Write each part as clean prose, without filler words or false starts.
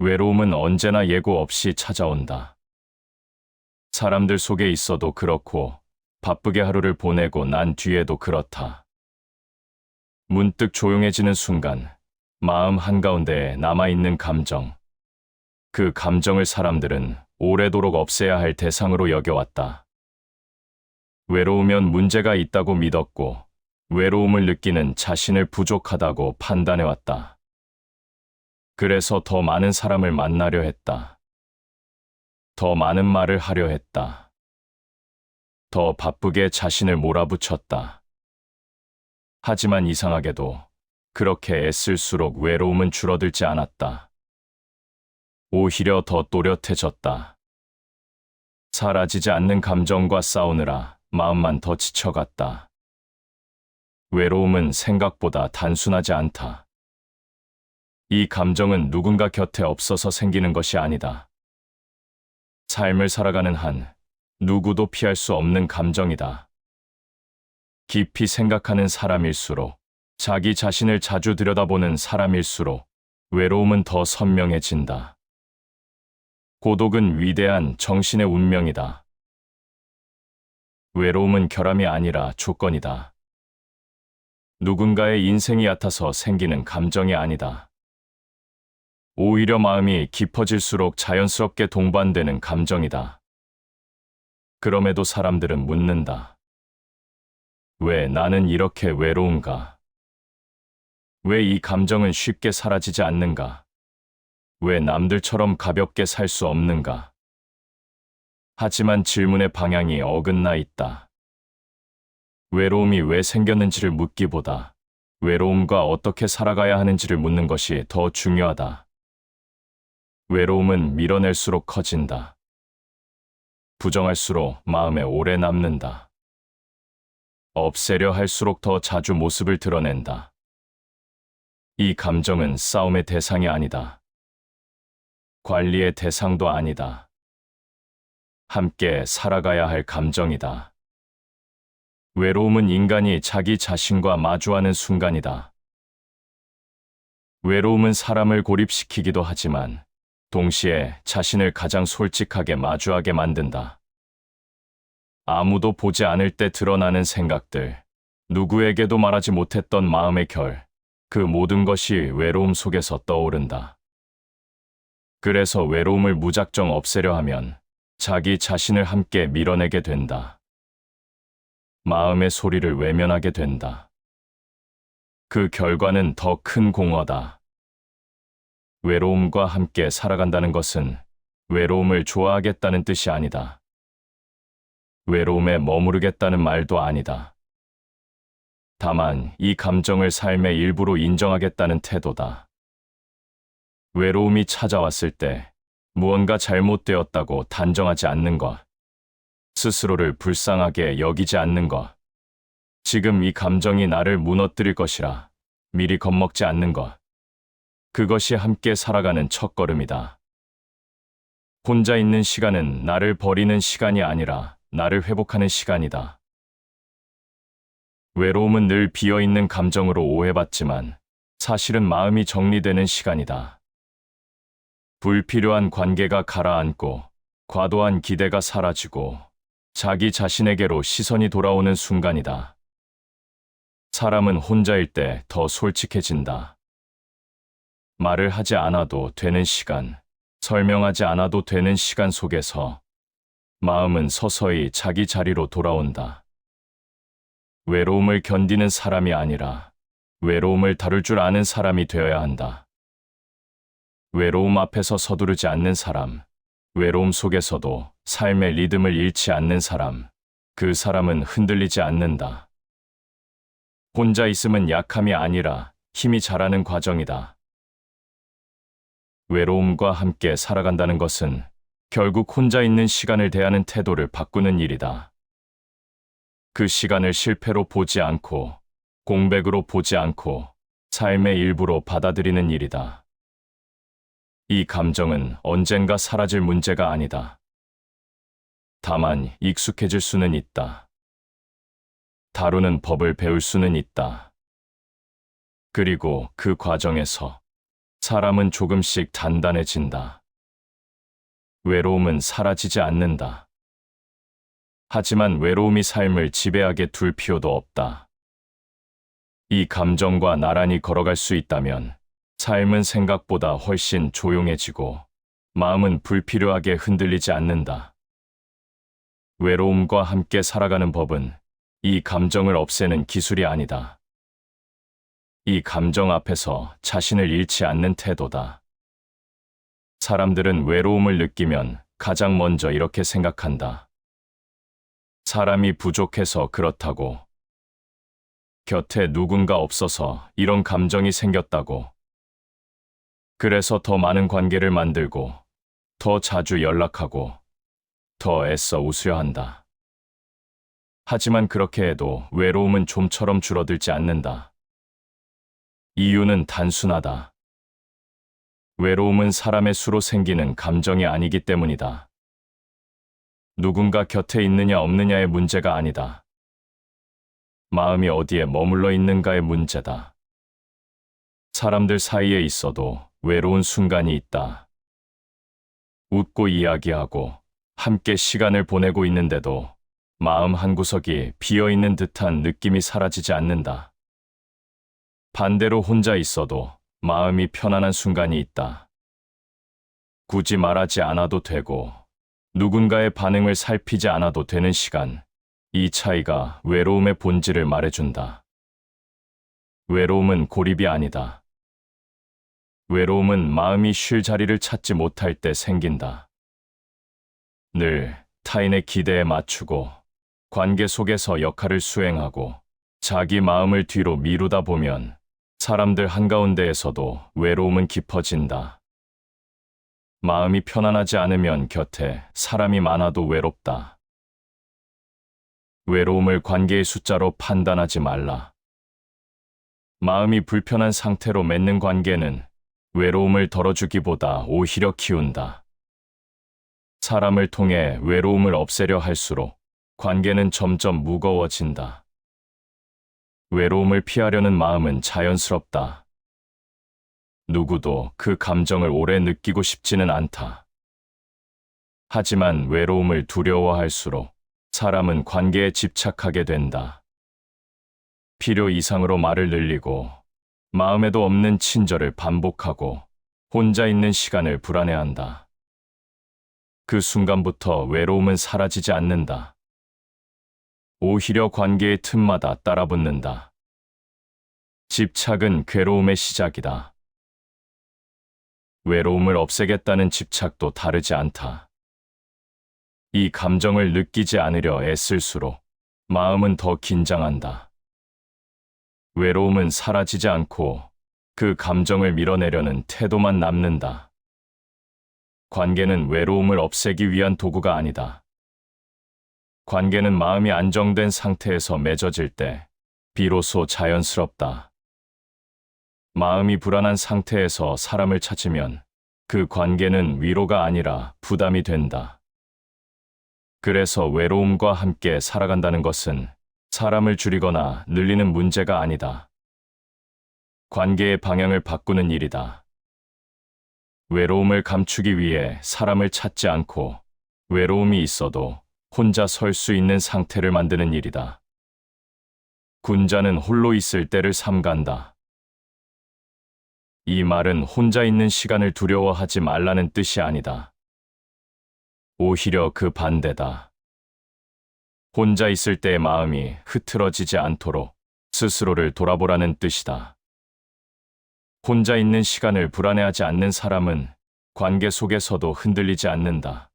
외로움은 언제나 예고 없이 찾아온다. 사람들 속에 있어도 그렇고, 바쁘게 하루를 보내고 난 뒤에도 그렇다. 문득 조용해지는 순간, 마음 한가운데에 남아있는 감정. 그 감정을 사람들은 오래도록 없애야 할 대상으로 여겨왔다. 외로우면 문제가 있다고 믿었고, 외로움을 느끼는 자신을 부족하다고 판단해왔다. 그래서 더 많은 사람을 만나려 했다. 더 많은 말을 하려 했다. 더 바쁘게 자신을 몰아붙였다. 하지만 이상하게도 그렇게 애쓸수록 외로움은 줄어들지 않았다. 오히려 더 또렷해졌다. 사라지지 않는 감정과 싸우느라 마음만 더 지쳐갔다. 외로움은 생각보다 단순하지 않다. 이 감정은 누군가 곁에 없어서 생기는 것이 아니다. 삶을 살아가는 한 누구도 피할 수 없는 감정이다. 깊이 생각하는 사람일수록, 자기 자신을 자주 들여다보는 사람일수록 외로움은 더 선명해진다. 고독은 위대한 정신의 운명이다. 외로움은 결함이 아니라 조건이다. 누군가의 인생이 얕아서 생기는 감정이 아니다. 오히려 마음이 깊어질수록 자연스럽게 동반되는 감정이다. 그럼에도 사람들은 묻는다. 왜 나는 이렇게 외로운가? 왜 이 감정은 쉽게 사라지지 않는가? 왜 남들처럼 가볍게 살 수 없는가? 하지만 질문의 방향이 어긋나 있다. 외로움이 왜 생겼는지를 묻기보다 외로움과 어떻게 살아가야 하는지를 묻는 것이 더 중요하다. 외로움은 밀어낼수록 커진다. 부정할수록 마음에 오래 남는다. 없애려 할수록 더 자주 모습을 드러낸다. 이 감정은 싸움의 대상이 아니다. 관리의 대상도 아니다. 함께 살아가야 할 감정이다. 외로움은 인간이 자기 자신과 마주하는 순간이다. 외로움은 사람을 고립시키기도 하지만 동시에 자신을 가장 솔직하게 마주하게 만든다. 아무도 보지 않을 때 드러나는 생각들, 누구에게도 말하지 못했던 마음의 결, 그 모든 것이 외로움 속에서 떠오른다. 그래서 외로움을 무작정 없애려 하면 자기 자신을 함께 밀어내게 된다. 마음의 소리를 외면하게 된다. 그 결과는 더 큰 공허다. 외로움과 함께 살아간다는 것은 외로움을 좋아하겠다는 뜻이 아니다. 외로움에 머무르겠다는 말도 아니다. 다만 이 감정을 삶의 일부로 인정하겠다는 태도다. 외로움이 찾아왔을 때 무언가 잘못되었다고 단정하지 않는 것, 스스로를 불쌍하게 여기지 않는 것, 지금 이 감정이 나를 무너뜨릴 것이라 미리 겁먹지 않는 것, 그것이 함께 살아가는 첫걸음이다. 혼자 있는 시간은 나를 버리는 시간이 아니라 나를 회복하는 시간이다. 외로움은 늘 비어있는 감정으로 오해받지만 사실은 마음이 정리되는 시간이다. 불필요한 관계가 가라앉고 과도한 기대가 사라지고 자기 자신에게로 시선이 돌아오는 순간이다. 사람은 혼자일 때 더 솔직해진다. 말을 하지 않아도 되는 시간, 설명하지 않아도 되는 시간 속에서 마음은 서서히 자기 자리로 돌아온다. 외로움을 견디는 사람이 아니라 외로움을 다룰 줄 아는 사람이 되어야 한다. 외로움 앞에서 서두르지 않는 사람, 외로움 속에서도 삶의 리듬을 잃지 않는 사람, 그 사람은 흔들리지 않는다. 혼자 있음은 약함이 아니라 힘이 자라는 과정이다. 외로움과 함께 살아간다는 것은 결국 혼자 있는 시간을 대하는 태도를 바꾸는 일이다. 그 시간을 실패로 보지 않고, 공백으로 보지 않고, 삶의 일부로 받아들이는 일이다. 이 감정은 언젠가 사라질 문제가 아니다. 다만 익숙해질 수는 있다. 다루는 법을 배울 수는 있다. 그리고 그 과정에서 사람은 조금씩 단단해진다. 외로움은 사라지지 않는다. 하지만 외로움이 삶을 지배하게 둘 필요도 없다. 이 감정과 나란히 걸어갈 수 있다면 삶은 생각보다 훨씬 조용해지고 마음은 불필요하게 흔들리지 않는다. 외로움과 함께 살아가는 법은 이 감정을 없애는 기술이 아니다. 이 감정 앞에서 자신을 잃지 않는 태도다. 사람들은 외로움을 느끼면 가장 먼저 이렇게 생각한다. 사람이 부족해서 그렇다고. 곁에 누군가 없어서 이런 감정이 생겼다고. 그래서 더 많은 관계를 만들고, 더 자주 연락하고, 더 애써 웃으려 한다. 하지만 그렇게 해도 외로움은 좀처럼 줄어들지 않는다. 이유는 단순하다. 외로움은 사람의 수로 생기는 감정이 아니기 때문이다. 누군가 곁에 있느냐 없느냐의 문제가 아니다. 마음이 어디에 머물러 있는가의 문제다. 사람들 사이에 있어도 외로운 순간이 있다. 웃고 이야기하고 함께 시간을 보내고 있는데도 마음 한구석이 비어있는 듯한 느낌이 사라지지 않는다. 반대로 혼자 있어도 마음이 편안한 순간이 있다. 굳이 말하지 않아도 되고 누군가의 반응을 살피지 않아도 되는 시간, 이 차이가 외로움의 본질을 말해준다. 외로움은 고립이 아니다. 외로움은 마음이 쉴 자리를 찾지 못할 때 생긴다. 늘 타인의 기대에 맞추고 관계 속에서 역할을 수행하고 자기 마음을 뒤로 미루다 보면 사람들 한가운데에서도 외로움은 깊어진다. 마음이 편안하지 않으면 곁에 사람이 많아도 외롭다. 외로움을 관계의 숫자로 판단하지 말라. 마음이 불편한 상태로 맺는 관계는 외로움을 덜어주기보다 오히려 키운다. 사람을 통해 외로움을 없애려 할수록 관계는 점점 무거워진다. 외로움을 피하려는 마음은 자연스럽다. 누구도 그 감정을 오래 느끼고 싶지는 않다. 하지만 외로움을 두려워할수록 사람은 관계에 집착하게 된다. 필요 이상으로 말을 늘리고 마음에도 없는 친절을 반복하고 혼자 있는 시간을 불안해한다. 그 순간부터 외로움은 사라지지 않는다. 오히려 관계의 틈마다 따라붙는다. 집착은 괴로움의 시작이다. 외로움을 없애겠다는 집착도 다르지 않다. 이 감정을 느끼지 않으려 애쓸수록 마음은 더 긴장한다. 외로움은 사라지지 않고 그 감정을 밀어내려는 태도만 남는다. 관계는 외로움을 없애기 위한 도구가 아니다. 관계는 마음이 안정된 상태에서 맺어질 때 비로소 자연스럽다. 마음이 불안한 상태에서 사람을 찾으면 그 관계는 위로가 아니라 부담이 된다. 그래서 외로움과 함께 살아간다는 것은 사람을 줄이거나 늘리는 문제가 아니다. 관계의 방향을 바꾸는 일이다. 외로움을 감추기 위해 사람을 찾지 않고 외로움이 있어도 혼자 설 수 있는 상태를 만드는 일이다. 군자는 홀로 있을 때를 삼간다. 이 말은 혼자 있는 시간을 두려워하지 말라는 뜻이 아니다. 오히려 그 반대다. 혼자 있을 때의 마음이 흐트러지지 않도록 스스로를 돌아보라는 뜻이다. 혼자 있는 시간을 불안해하지 않는 사람은 관계 속에서도 흔들리지 않는다.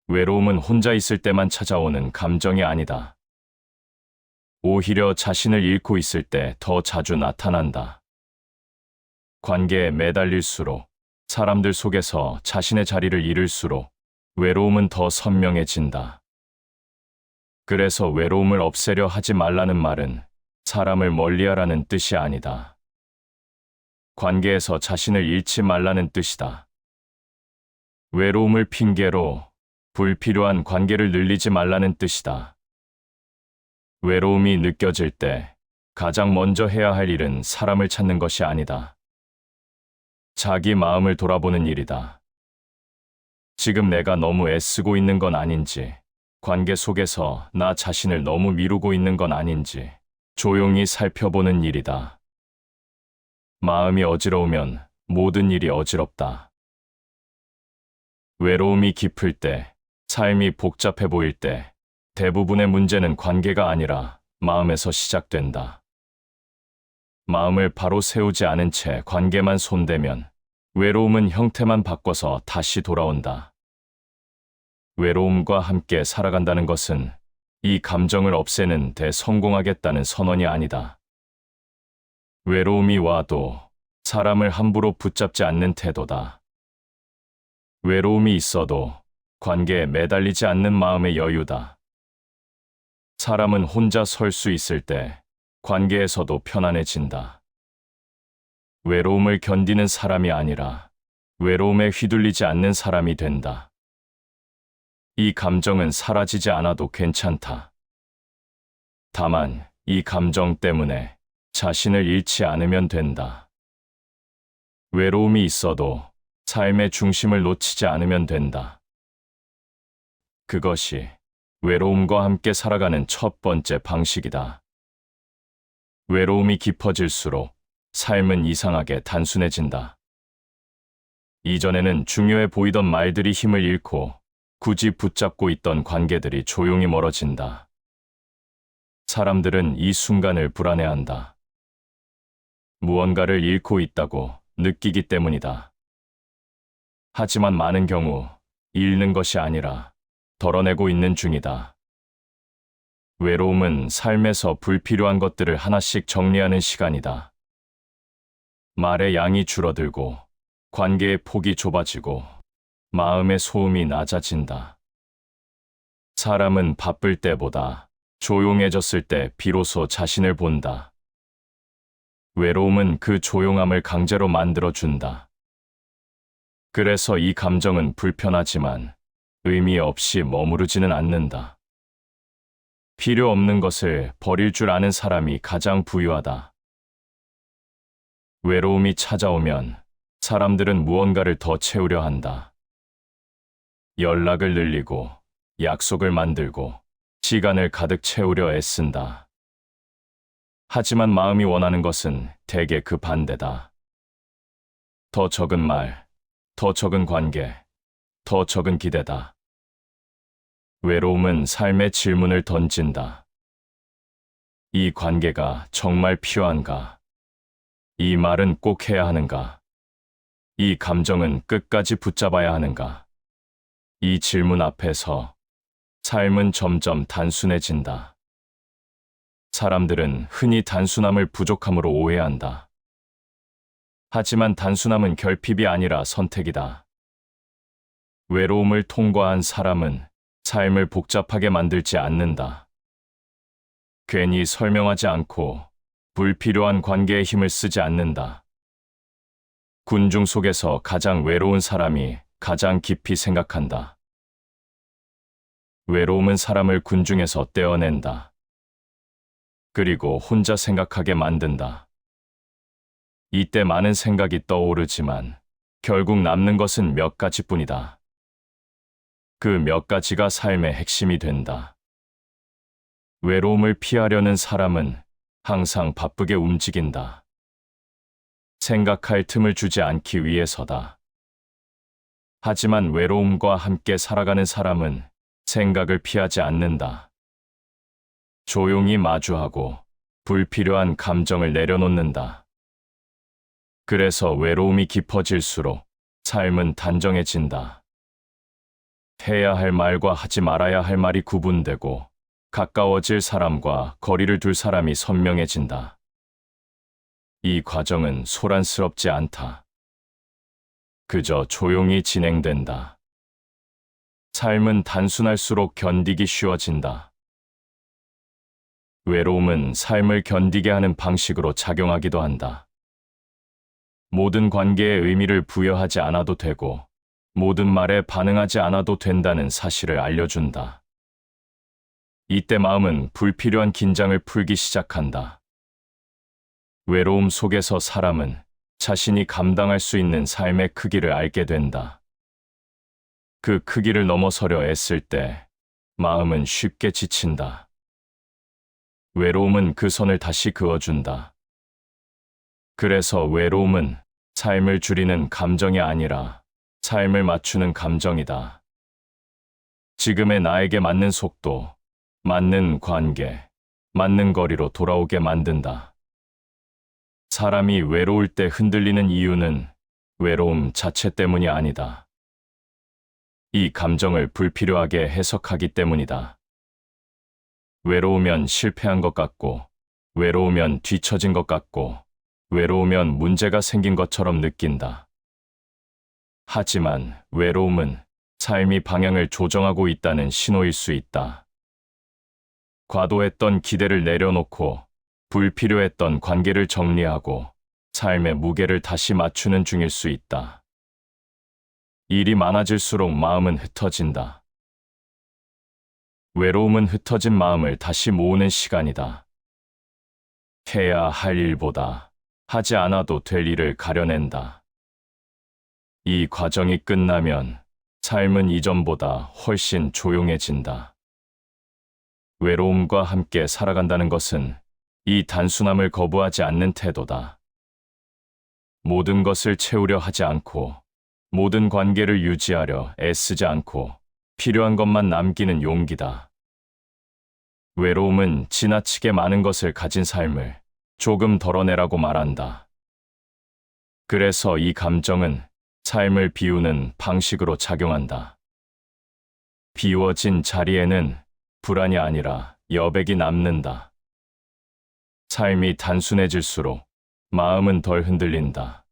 외로움은 혼자 있을 때만 찾아오는 감정이 아니다. 오히려 자신을 잃고 있을 때 더 자주 나타난다. 관계에 매달릴수록 사람들 속에서 자신의 자리를 잃을수록 외로움은 더 선명해진다. 그래서 외로움을 없애려 하지 말라는 말은 사람을 멀리하라는 뜻이 아니다. 관계에서 자신을 잃지 말라는 뜻이다. 외로움을 핑계로 불필요한 관계를 늘리지 말라는 뜻이다. 외로움이 느껴질 때 가장 먼저 해야 할 일은 사람을 찾는 것이 아니다. 자기 마음을 돌아보는 일이다. 지금 내가 너무 애쓰고 있는 건 아닌지, 관계 속에서 나 자신을 너무 미루고 있는 건 아닌지 조용히 살펴보는 일이다. 마음이 어지러우면 모든 일이 어지럽다. 외로움이 깊을 때, 삶이 복잡해 보일 때, 대부분의 문제는 관계가 아니라 마음에서 시작된다. 마음을 바로 세우지 않은 채 관계만 손대면 외로움은 형태만 바꿔서 다시 돌아온다. 외로움과 함께 살아간다는 것은 이 감정을 없애는 데 성공하겠다는 선언이 아니다. 외로움이 와도 사람을 함부로 붙잡지 않는 태도다. 외로움이 있어도 관계에 매달리지 않는 마음의 여유다. 사람은 혼자 설 수 있을 때 관계에서도 편안해진다. 외로움을 견디는 사람이 아니라 외로움에 휘둘리지 않는 사람이 된다. 이 감정은 사라지지 않아도 괜찮다. 다만 이 감정 때문에 자신을 잃지 않으면 된다. 외로움이 있어도 삶의 중심을 놓치지 않으면 된다. 그것이 외로움과 함께 살아가는 첫 번째 방식이다. 외로움이 깊어질수록 삶은 이상하게 단순해진다. 이전에는 중요해 보이던 말들이 힘을 잃고 굳이 붙잡고 있던 관계들이 조용히 멀어진다. 사람들은 이 순간을 불안해한다. 무언가를 잃고 있다고 느끼기 때문이다. 하지만 많은 경우 잃는 것이 아니라 덜어내고 있는 중이다. 외로움은 삶에서 불필요한 것들을 하나씩 정리하는 시간이다. 말의 양이 줄어들고 관계의 폭이 좁아지고 마음의 소음이 낮아진다. 사람은 바쁠 때보다 조용해졌을 때 비로소 자신을 본다. 외로움은 그 조용함을 강제로 만들어준다. 그래서 이 감정은 불편하지만 의미 없이 머무르지는 않는다. 필요 없는 것을 버릴 줄 아는 사람이 가장 부유하다. 외로움이 찾아오면 사람들은 무언가를 더 채우려 한다. 연락을 늘리고 약속을 만들고 시간을 가득 채우려 애쓴다. 하지만 마음이 원하는 것은 대개 그 반대다. 더 적은 말, 더 적은 관계, 더 적은 기대다. 외로움은 삶의 질문을 던진다. 이 관계가 정말 필요한가? 이 말은 꼭 해야 하는가? 이 감정은 끝까지 붙잡아야 하는가? 이 질문 앞에서 삶은 점점 단순해진다. 사람들은 흔히 단순함을 부족함으로 오해한다. 하지만 단순함은 결핍이 아니라 선택이다. 외로움을 통과한 사람은 삶을 복잡하게 만들지 않는다. 괜히 설명하지 않고 불필요한 관계에 힘을 쓰지 않는다. 군중 속에서 가장 외로운 사람이 가장 깊이 생각한다. 외로움은 사람을 군중에서 떼어낸다. 그리고 혼자 생각하게 만든다. 이때 많은 생각이 떠오르지만 결국 남는 것은 몇 가지뿐이다. 그 몇 가지가 삶의 핵심이 된다. 외로움을 피하려는 사람은 항상 바쁘게 움직인다. 생각할 틈을 주지 않기 위해서다. 하지만 외로움과 함께 살아가는 사람은 생각을 피하지 않는다. 조용히 마주하고 불필요한 감정을 내려놓는다. 그래서 외로움이 깊어질수록 삶은 단정해진다. 해야 할 말과 하지 말아야 할 말이 구분되고 가까워질 사람과 거리를 둘 사람이 선명해진다. 이 과정은 소란스럽지 않다. 그저 조용히 진행된다. 삶은 단순할수록 견디기 쉬워진다. 외로움은 삶을 견디게 하는 방식으로 작용하기도 한다. 모든 관계에 의미를 부여하지 않아도 되고 모든 말에 반응하지 않아도 된다는 사실을 알려준다. 이때 마음은 불필요한 긴장을 풀기 시작한다. 외로움 속에서 사람은 자신이 감당할 수 있는 삶의 크기를 알게 된다. 그 크기를 넘어서려 애쓸 때 마음은 쉽게 지친다. 외로움은 그 선을 다시 그어준다. 그래서 외로움은 삶을 줄이는 감정이 아니라 삶을 맞추는 감정이다. 지금의 나에게 맞는 속도, 맞는 관계, 맞는 거리로 돌아오게 만든다. 사람이 외로울 때 흔들리는 이유는 외로움 자체 때문이 아니다. 이 감정을 불필요하게 해석하기 때문이다. 외로우면 실패한 것 같고, 외로우면 뒤처진 것 같고, 외로우면 문제가 생긴 것처럼 느낀다. 하지만 외로움은 삶이 방향을 조정하고 있다는 신호일 수 있다. 과도했던 기대를 내려놓고 불필요했던 관계를 정리하고 삶의 무게를 다시 맞추는 중일 수 있다. 일이 많아질수록 마음은 흩어진다. 외로움은 흩어진 마음을 다시 모으는 시간이다. 해야 할 일보다 하지 않아도 될 일을 가려낸다. 이 과정이 끝나면 삶은 이전보다 훨씬 조용해진다. 외로움과 함께 살아간다는 것은 이 단순함을 거부하지 않는 태도다. 모든 것을 채우려 하지 않고, 모든 관계를 유지하려 애쓰지 않고, 필요한 것만 남기는 용기다. 외로움은 지나치게 많은 것을 가진 삶을 조금 덜어내라고 말한다. 그래서 이 감정은 삶을 비우는 방식으로 작용한다. 비워진 자리에는 불안이 아니라 여백이 남는다. 삶이 단순해질수록 마음은 덜 흔들린다.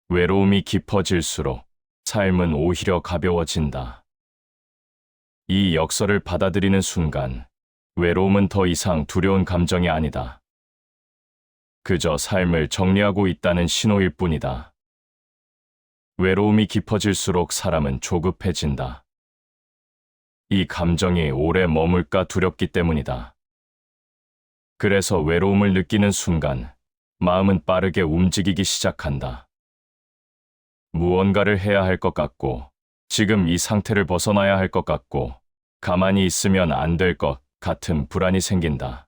외로움이 깊어질수록 삶은 오히려 가벼워진다. 이 역설을 받아들이는 순간 외로움은 더 이상 두려운 감정이 아니다. 그저 삶을 정리하고 있다는 신호일 뿐이다. 외로움이 깊어질수록 사람은 조급해진다. 이 감정이 오래 머물까 두렵기 때문이다. 그래서 외로움을 느끼는 순간 마음은 빠르게 움직이기 시작한다. 무언가를 해야 할 것 같고, 지금 이 상태를 벗어나야 할 것 같고, 가만히 있으면 안 될 것 같은 불안이 생긴다.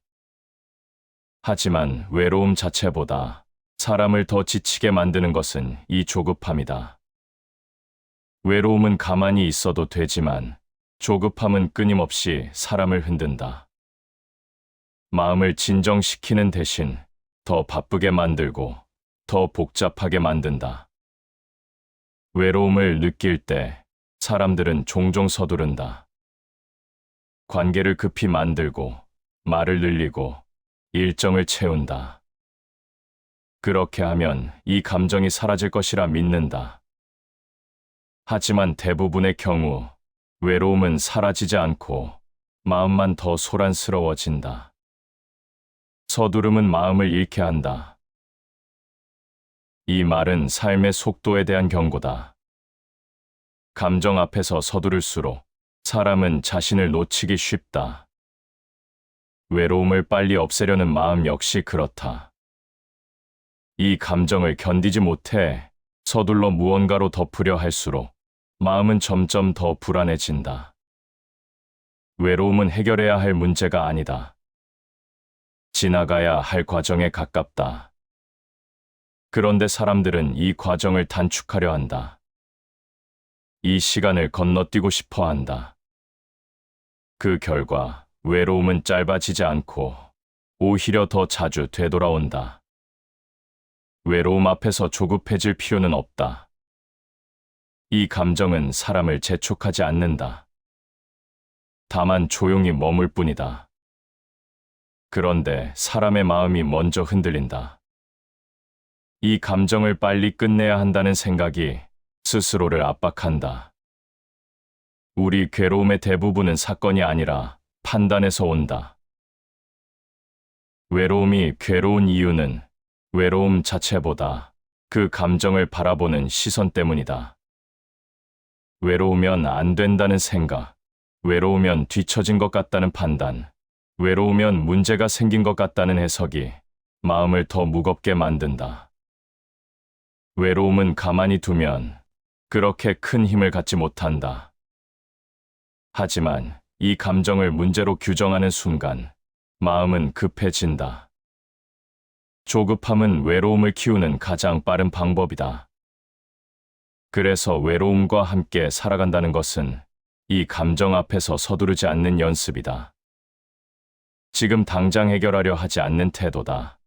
하지만 외로움 자체보다 사람을 더 지치게 만드는 것은 이 조급함이다. 외로움은 가만히 있어도 되지만 조급함은 끊임없이 사람을 흔든다. 마음을 진정시키는 대신 더 바쁘게 만들고 더 복잡하게 만든다. 외로움을 느낄 때 사람들은 종종 서두른다. 관계를 급히 만들고 말을 늘리고 일정을 채운다. 그렇게 하면 이 감정이 사라질 것이라 믿는다. 하지만 대부분의 경우 외로움은 사라지지 않고 마음만 더 소란스러워진다. 서두름은 마음을 잃게 한다. 이 말은 삶의 속도에 대한 경고다. 감정 앞에서 서두를수록 사람은 자신을 놓치기 쉽다. 외로움을 빨리 없애려는 마음 역시 그렇다. 이 감정을 견디지 못해 서둘러 무언가로 덮으려 할수록 마음은 점점 더 불안해진다. 외로움은 해결해야 할 문제가 아니다. 지나가야 할 과정에 가깝다. 그런데 사람들은 이 과정을 단축하려 한다. 이 시간을 건너뛰고 싶어 한다. 그 결과 외로움은 짧아지지 않고 오히려 더 자주 되돌아온다. 외로움 앞에서 조급해질 필요는 없다. 이 감정은 사람을 재촉하지 않는다. 다만 조용히 머물 뿐이다. 그런데 사람의 마음이 먼저 흔들린다. 이 감정을 빨리 끝내야 한다는 생각이 스스로를 압박한다. 우리 괴로움의 대부분은 사건이 아니라 판단에서 온다. 외로움이 괴로운 이유는 외로움 자체보다 그 감정을 바라보는 시선 때문이다. 외로우면 안 된다는 생각, 외로우면 뒤처진 것 같다는 판단, 외로우면 문제가 생긴 것 같다는 해석이 마음을 더 무겁게 만든다. 외로움은 가만히 두면 그렇게 큰 힘을 갖지 못한다. 하지만 이 감정을 문제로 규정하는 순간 마음은 급해진다. 조급함은 외로움을 키우는 가장 빠른 방법이다. 그래서 외로움과 함께 살아간다는 것은 이 감정 앞에서 서두르지 않는 연습이다. 지금 당장 해결하려 하지 않는 태도다.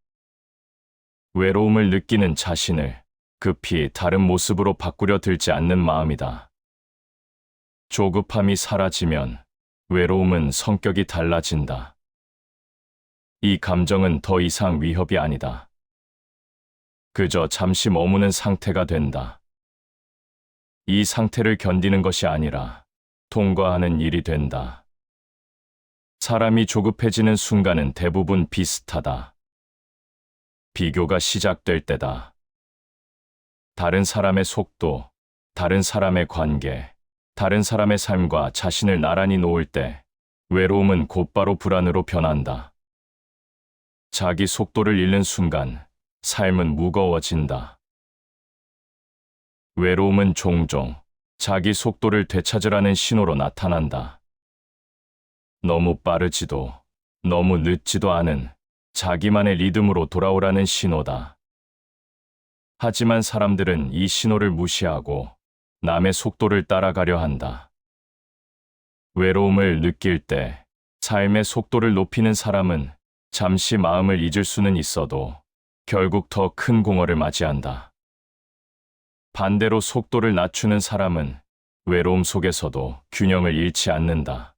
외로움을 느끼는 자신을 급히 다른 모습으로 바꾸려 들지 않는 마음이다. 조급함이 사라지면 외로움은 성격이 달라진다. 이 감정은 더 이상 위협이 아니다. 그저 잠시 머무는 상태가 된다. 이 상태를 견디는 것이 아니라 통과하는 일이 된다. 사람이 조급해지는 순간은 대부분 비슷하다. 비교가 시작될 때다. 다른 사람의 속도, 다른 사람의 관계, 다른 사람의 삶과 자신을 나란히 놓을 때 외로움은 곧바로 불안으로 변한다. 자기 속도를 잃는 순간 삶은 무거워진다. 외로움은 종종 자기 속도를 되찾으라는 신호로 나타난다. 너무 빠르지도 너무 늦지도 않은 자기만의 리듬으로 돌아오라는 신호다. 하지만 사람들은 이 신호를 무시하고 남의 속도를 따라가려 한다. 외로움을 느낄 때 삶의 속도를 높이는 사람은 잠시 마음을 잊을 수는 있어도 결국 더 큰 공허를 맞이한다. 반대로 속도를 낮추는 사람은 외로움 속에서도 균형을 잃지 않는다.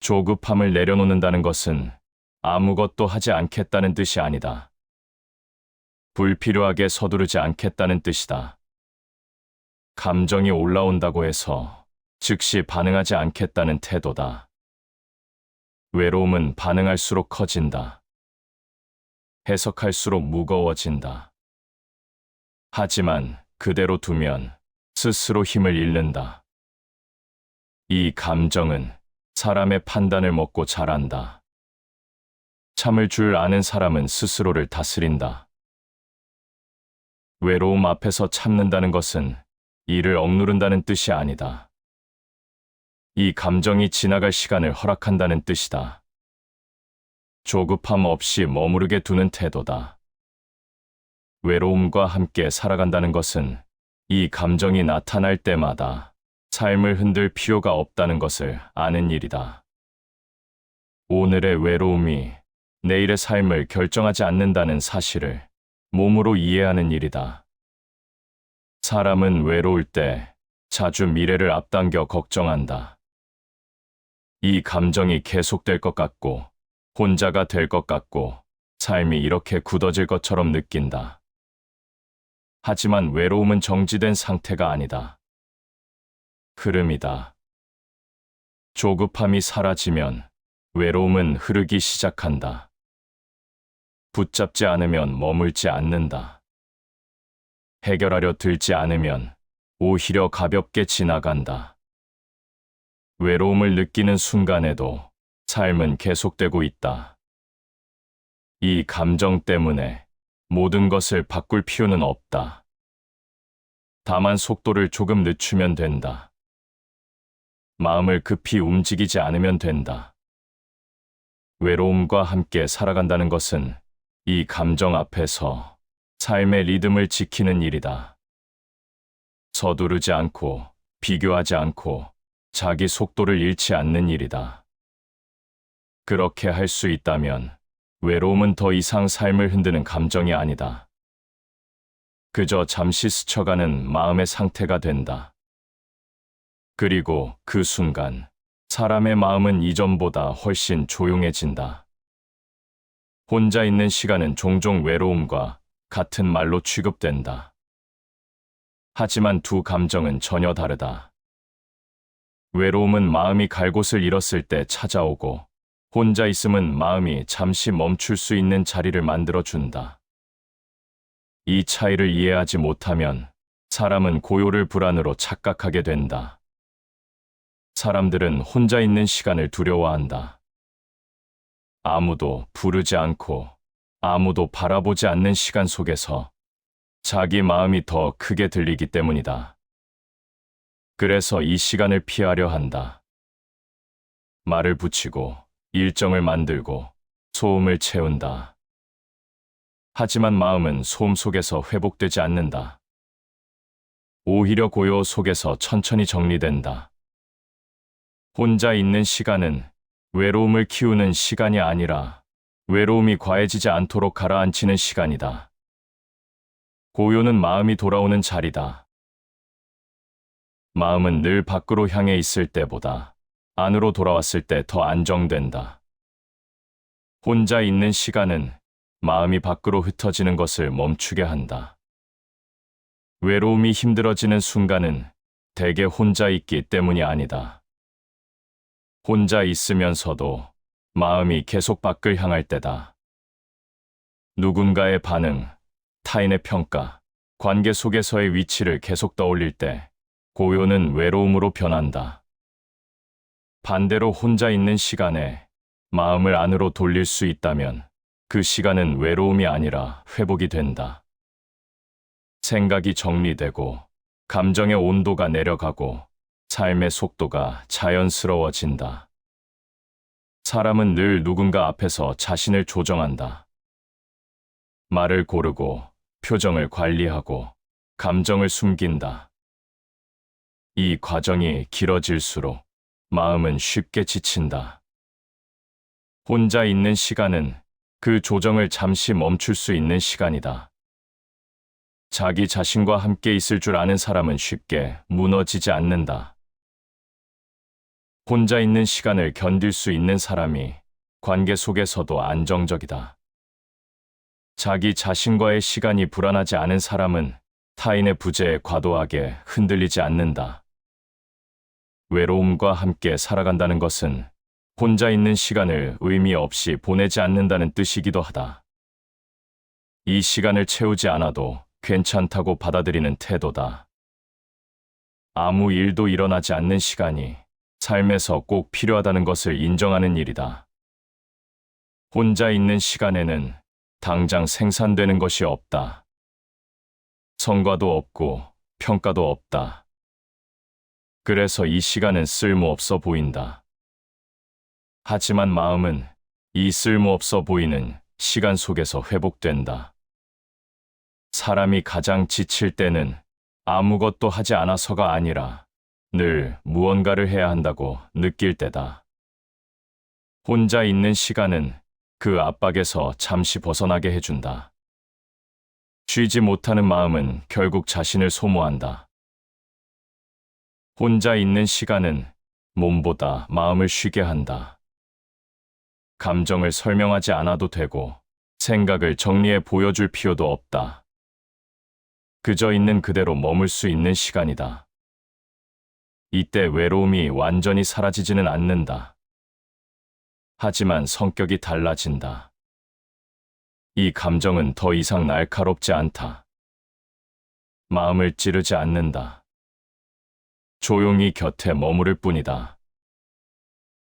조급함을 내려놓는다는 것은 아무것도 하지 않겠다는 뜻이 아니다. 불필요하게 서두르지 않겠다는 뜻이다. 감정이 올라온다고 해서 즉시 반응하지 않겠다는 태도다. 외로움은 반응할수록 커진다. 해석할수록 무거워진다. 하지만 그대로 두면 스스로 힘을 잃는다. 이 감정은 사람의 판단을 먹고 자란다. 참을 줄 아는 사람은 스스로를 다스린다. 외로움 앞에서 참는다는 것은 이를 억누른다는 뜻이 아니다. 이 감정이 지나갈 시간을 허락한다는 뜻이다. 조급함 없이 머무르게 두는 태도다. 외로움과 함께 살아간다는 것은 이 감정이 나타날 때마다 삶을 흔들 필요가 없다는 것을 아는 일이다. 오늘의 외로움이 내일의 삶을 결정하지 않는다는 사실을 몸으로 이해하는 일이다. 사람은 외로울 때 자주 미래를 앞당겨 걱정한다. 이 감정이 계속될 것 같고 혼자가 될 것 같고 삶이 이렇게 굳어질 것처럼 느낀다. 하지만 외로움은 정지된 상태가 아니다. 흐름이다. 조급함이 사라지면 외로움은 흐르기 시작한다. 붙잡지 않으면 머물지 않는다. 해결하려 들지 않으면 오히려 가볍게 지나간다. 외로움을 느끼는 순간에도 삶은 계속되고 있다. 이 감정 때문에 모든 것을 바꿀 필요는 없다. 다만 속도를 조금 늦추면 된다. 마음을 급히 움직이지 않으면 된다. 외로움과 함께 살아간다는 것은 이 감정 앞에서 삶의 리듬을 지키는 일이다. 서두르지 않고 비교하지 않고 자기 속도를 잃지 않는 일이다. 그렇게 할 수 있다면 외로움은 더 이상 삶을 흔드는 감정이 아니다. 그저 잠시 스쳐가는 마음의 상태가 된다. 그리고 그 순간 사람의 마음은 이전보다 훨씬 조용해진다. 혼자 있는 시간은 종종 외로움과 같은 말로 취급된다. 하지만 두 감정은 전혀 다르다. 외로움은 마음이 갈 곳을 잃었을 때 찾아오고 혼자 있음은 마음이 잠시 멈출 수 있는 자리를 만들어준다. 이 차이를 이해하지 못하면 사람은 고요를 불안으로 착각하게 된다. 사람들은 혼자 있는 시간을 두려워한다. 아무도 부르지 않고 아무도 바라보지 않는 시간 속에서 자기 마음이 더 크게 들리기 때문이다. 그래서 이 시간을 피하려 한다. 말을 붙이고 일정을 만들고 소음을 채운다. 하지만 마음은 소음 속에서 회복되지 않는다. 오히려 고요 속에서 천천히 정리된다. 혼자 있는 시간은 외로움을 키우는 시간이 아니라 외로움이 과해지지 않도록 가라앉히는 시간이다. 고요는 마음이 돌아오는 자리다. 마음은 늘 밖으로 향해 있을 때보다 안으로 돌아왔을 때 더 안정된다. 혼자 있는 시간은 마음이 밖으로 흩어지는 것을 멈추게 한다. 외로움이 힘들어지는 순간은 대개 혼자 있기 때문이 아니다. 혼자 있으면서도 마음이 계속 밖을 향할 때다. 누군가의 반응, 타인의 평가, 관계 속에서의 위치를 계속 떠올릴 때 고요는 외로움으로 변한다. 반대로 혼자 있는 시간에 마음을 안으로 돌릴 수 있다면 그 시간은 외로움이 아니라 회복이 된다. 생각이 정리되고 감정의 온도가 내려가고 삶의 속도가 자연스러워진다. 사람은 늘 누군가 앞에서 자신을 조정한다. 말을 고르고 표정을 관리하고 감정을 숨긴다. 이 과정이 길어질수록 마음은 쉽게 지친다. 혼자 있는 시간은 그 조정을 잠시 멈출 수 있는 시간이다. 자기 자신과 함께 있을 줄 아는 사람은 쉽게 무너지지 않는다. 혼자 있는 시간을 견딜 수 있는 사람이 관계 속에서도 안정적이다. 자기 자신과의 시간이 불안하지 않은 사람은 타인의 부재에 과도하게 흔들리지 않는다. 외로움과 함께 살아간다는 것은 혼자 있는 시간을 의미 없이 보내지 않는다는 뜻이기도 하다. 이 시간을 채우지 않아도 괜찮다고 받아들이는 태도다. 아무 일도 일어나지 않는 시간이 삶에서 꼭 필요하다는 것을 인정하는 일이다. 혼자 있는 시간에는 당장 생산되는 것이 없다. 성과도 없고 평가도 없다. 그래서 이 시간은 쓸모없어 보인다. 하지만 마음은 이 쓸모없어 보이는 시간 속에서 회복된다. 사람이 가장 지칠 때는 아무것도 하지 않아서가 아니라 늘 무언가를 해야 한다고 느낄 때다. 혼자 있는 시간은 그 압박에서 잠시 벗어나게 해준다. 쉬지 못하는 마음은 결국 자신을 소모한다. 혼자 있는 시간은 몸보다 마음을 쉬게 한다. 감정을 설명하지 않아도 되고 생각을 정리해 보여줄 필요도 없다. 그저 있는 그대로 머물 수 있는 시간이다. 이때 외로움이 완전히 사라지지는 않는다. 하지만 성격이 달라진다. 이 감정은 더 이상 날카롭지 않다. 마음을 찌르지 않는다. 조용히 곁에 머무를 뿐이다.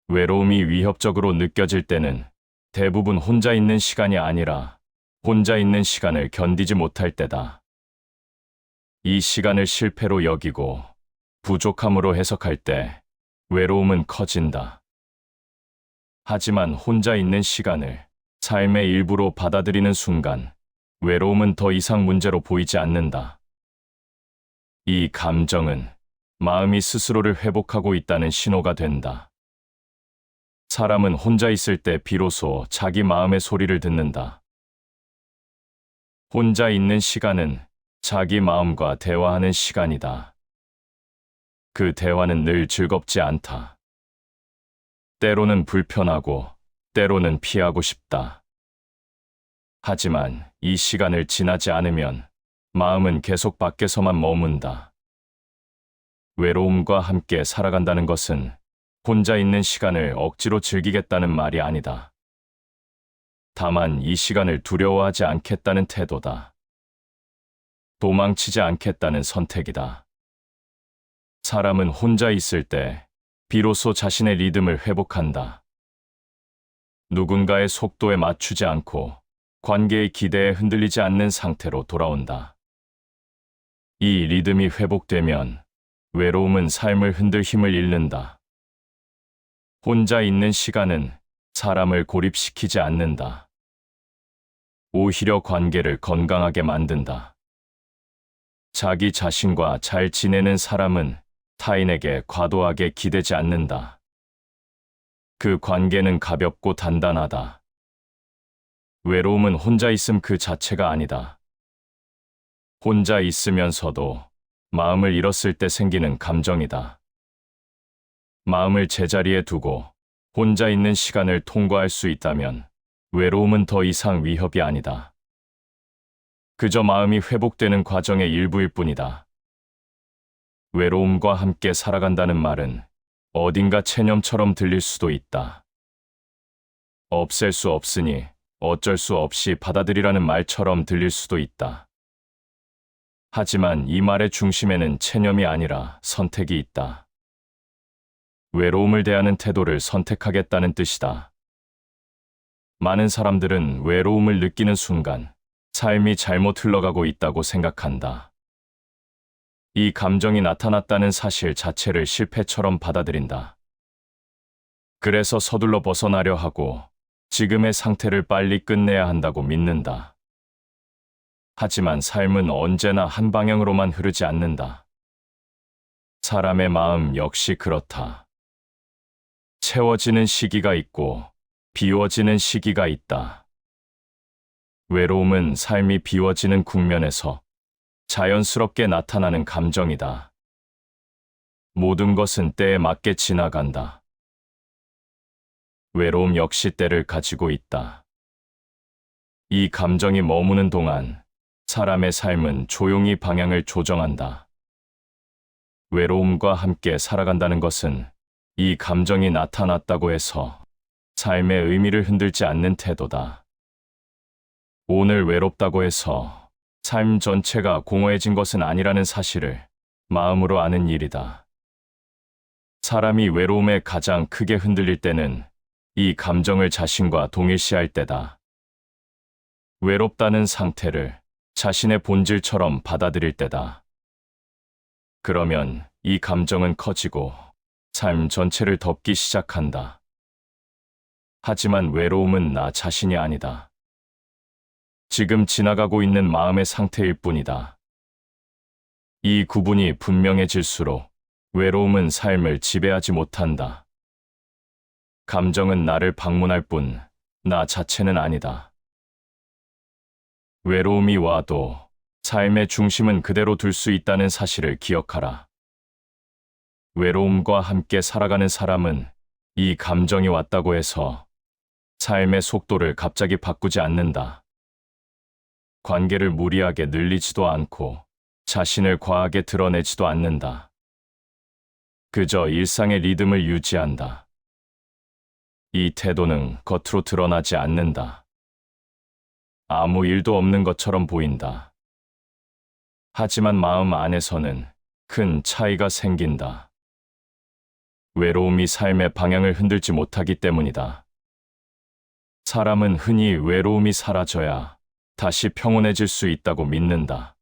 외로움이 위협적으로 느껴질 때는 대부분 혼자 있는 시간이 아니라 혼자 있는 시간을 견디지 못할 때다. 이 시간을 실패로 여기고 부족함으로 해석할 때 외로움은 커진다. 하지만 혼자 있는 시간을 삶의 일부로 받아들이는 순간 외로움은 더 이상 문제로 보이지 않는다. 이 감정은 마음이 스스로를 회복하고 있다는 신호가 된다. 사람은 혼자 있을 때 비로소 자기 마음의 소리를 듣는다. 혼자 있는 시간은 자기 마음과 대화하는 시간이다. 그 대화는 늘 즐겁지 않다. 때로는 불편하고 때로는 피하고 싶다. 하지만 이 시간을 지나지 않으면 마음은 계속 밖에서만 머문다. 외로움과 함께 살아간다는 것은 혼자 있는 시간을 억지로 즐기겠다는 말이 아니다. 다만 이 시간을 두려워하지 않겠다는 태도다. 도망치지 않겠다는 선택이다. 사람은 혼자 있을 때 비로소 자신의 리듬을 회복한다. 누군가의 속도에 맞추지 않고 관계의 기대에 흔들리지 않는 상태로 돌아온다. 이 리듬이 회복되면 외로움은 삶을 흔들 힘을 잃는다. 혼자 있는 시간은 사람을 고립시키지 않는다. 오히려 관계를 건강하게 만든다. 자기 자신과 잘 지내는 사람은 타인에게 과도하게 기대지 않는다. 그 관계는 가볍고 단단하다. 외로움은 혼자 있음 그 자체가 아니다. 혼자 있으면서도 마음을 잃었을 때 생기는 감정이다. 마음을 제자리에 두고 혼자 있는 시간을 통과할 수 있다면 외로움은 더 이상 위협이 아니다. 그저 마음이 회복되는 과정의 일부일 뿐이다. 외로움과 함께 살아간다는 말은 어딘가 체념처럼 들릴 수도 있다. 없앨 수 없으니 어쩔 수 없이 받아들이라는 말처럼 들릴 수도 있다. 하지만 이 말의 중심에는 체념이 아니라 선택이 있다. 외로움을 대하는 태도를 선택하겠다는 뜻이다. 많은 사람들은 외로움을 느끼는 순간 삶이 잘못 흘러가고 있다고 생각한다. 이 감정이 나타났다는 사실 자체를 실패처럼 받아들인다. 그래서 서둘러 벗어나려 하고 지금의 상태를 빨리 끝내야 한다고 믿는다. 하지만 삶은 언제나 한 방향으로만 흐르지 않는다. 사람의 마음 역시 그렇다. 채워지는 시기가 있고 비워지는 시기가 있다. 외로움은 삶이 비워지는 국면에서 자연스럽게 나타나는 감정이다. 모든 것은 때에 맞게 지나간다. 외로움 역시 때를 가지고 있다. 이 감정이 머무는 동안 사람의 삶은 조용히 방향을 조정한다. 외로움과 함께 살아간다는 것은 이 감정이 나타났다고 해서 삶의 의미를 흔들지 않는 태도다. 오늘 외롭다고 해서 삶 전체가 공허해진 것은 아니라는 사실을 마음으로 아는 일이다. 사람이 외로움에 가장 크게 흔들릴 때는 이 감정을 자신과 동일시할 때다. 외롭다는 상태를 자신의 본질처럼 받아들일 때다. 그러면 이 감정은 커지고 삶 전체를 덮기 시작한다. 하지만 외로움은 나 자신이 아니다. 지금 지나가고 있는 마음의 상태일 뿐이다. 이 구분이 분명해질수록 외로움은 삶을 지배하지 못한다. 감정은 나를 방문할 뿐, 나 자체는 아니다. 외로움이 와도 삶의 중심은 그대로 둘 수 있다는 사실을 기억하라. 외로움과 함께 살아가는 사람은 이 감정이 왔다고 해서 삶의 속도를 갑자기 바꾸지 않는다. 관계를 무리하게 늘리지도 않고 자신을 과하게 드러내지도 않는다. 그저 일상의 리듬을 유지한다. 이 태도는 겉으로 드러나지 않는다. 아무 일도 없는 것처럼 보인다. 하지만 마음 안에서는 큰 차이가 생긴다. 외로움이 삶의 방향을 흔들지 못하기 때문이다. 사람은 흔히 외로움이 사라져야 다시 평온해질 수 있다고 믿는다.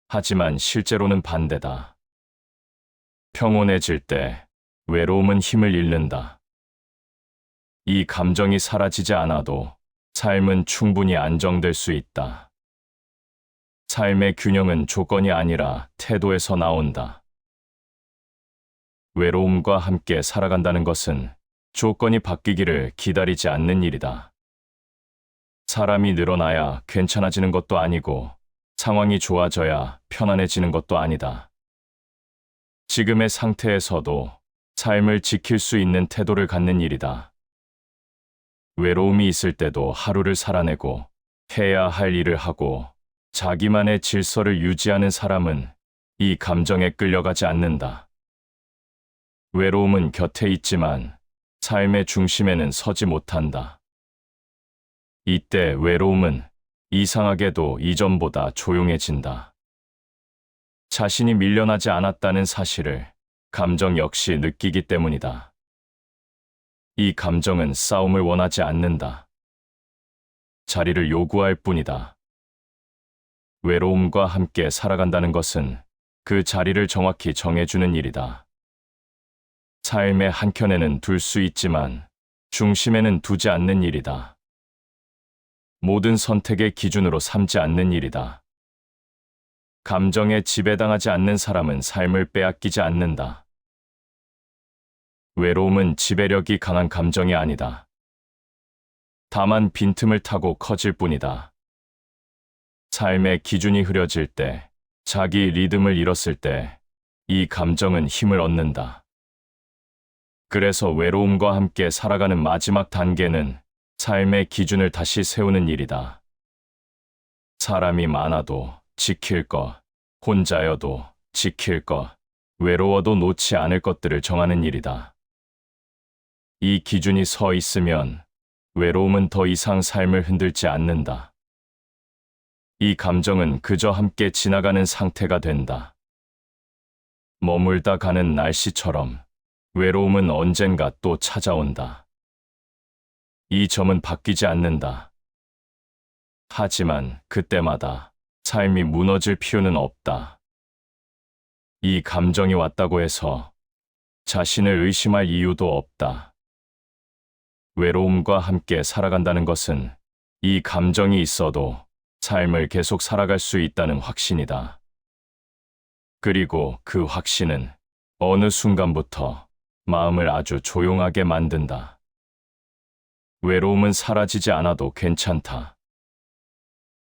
하지만 실제로는 반대다. 평온해질 때 외로움은 힘을 잃는다. 이 감정이 사라지지 않아도 삶은 충분히 안정될 수 있다. 삶의 균형은 조건이 아니라 태도에서 나온다. 외로움과 함께 살아간다는 것은 조건이 바뀌기를 기다리지 않는 일이다. 사람이 늘어나야 괜찮아지는 것도 아니고 상황이 좋아져야 편안해지는 것도 아니다. 지금의 상태에서도 삶을 지킬 수 있는 태도를 갖는 일이다. 외로움이 있을 때도 하루를 살아내고 해야 할 일을 하고 자기만의 질서를 유지하는 사람은 이 감정에 끌려가지 않는다. 외로움은 곁에 있지만 삶의 중심에는 서지 못한다. 이때 외로움은 이상하게도 이전보다 조용해진다. 자신이 밀려나지 않았다는 사실을 감정 역시 느끼기 때문이다. 이 감정은 싸움을 원하지 않는다. 자리를 요구할 뿐이다. 외로움과 함께 살아간다는 것은 그 자리를 정확히 정해주는 일이다. 삶의 한켠에는 둘 수 있지만 중심에는 두지 않는 일이다. 모든 선택의 기준으로 삼지 않는 일이다. 감정에 지배당하지 않는 사람은 삶을 빼앗기지 않는다. 외로움은 지배력이 강한 감정이 아니다. 다만 빈틈을 타고 커질 뿐이다. 삶의 기준이 흐려질 때, 자기 리듬을 잃었을 때, 이 감정은 힘을 얻는다. 그래서 외로움과 함께 살아가는 마지막 단계는 삶의 기준을 다시 세우는 일이다. 사람이 많아도 지킬 것, 혼자여도 지킬 것, 외로워도 놓지 않을 것들을 정하는 일이다. 이 기준이 서 있으면 외로움은 더 이상 삶을 흔들지 않는다. 이 감정은 그저 함께 지나가는 상태가 된다. 머물다 가는 날씨처럼 외로움은 언젠가 또 찾아온다. 이 점은 바뀌지 않는다. 하지만 그때마다 삶이 무너질 필요는 없다. 이 감정이 왔다고 해서 자신을 의심할 이유도 없다. 외로움과 함께 살아간다는 것은 이 감정이 있어도 삶을 계속 살아갈 수 있다는 확신이다. 그리고 그 확신은 어느 순간부터 마음을 아주 조용하게 만든다. 외로움은 사라지지 않아도 괜찮다.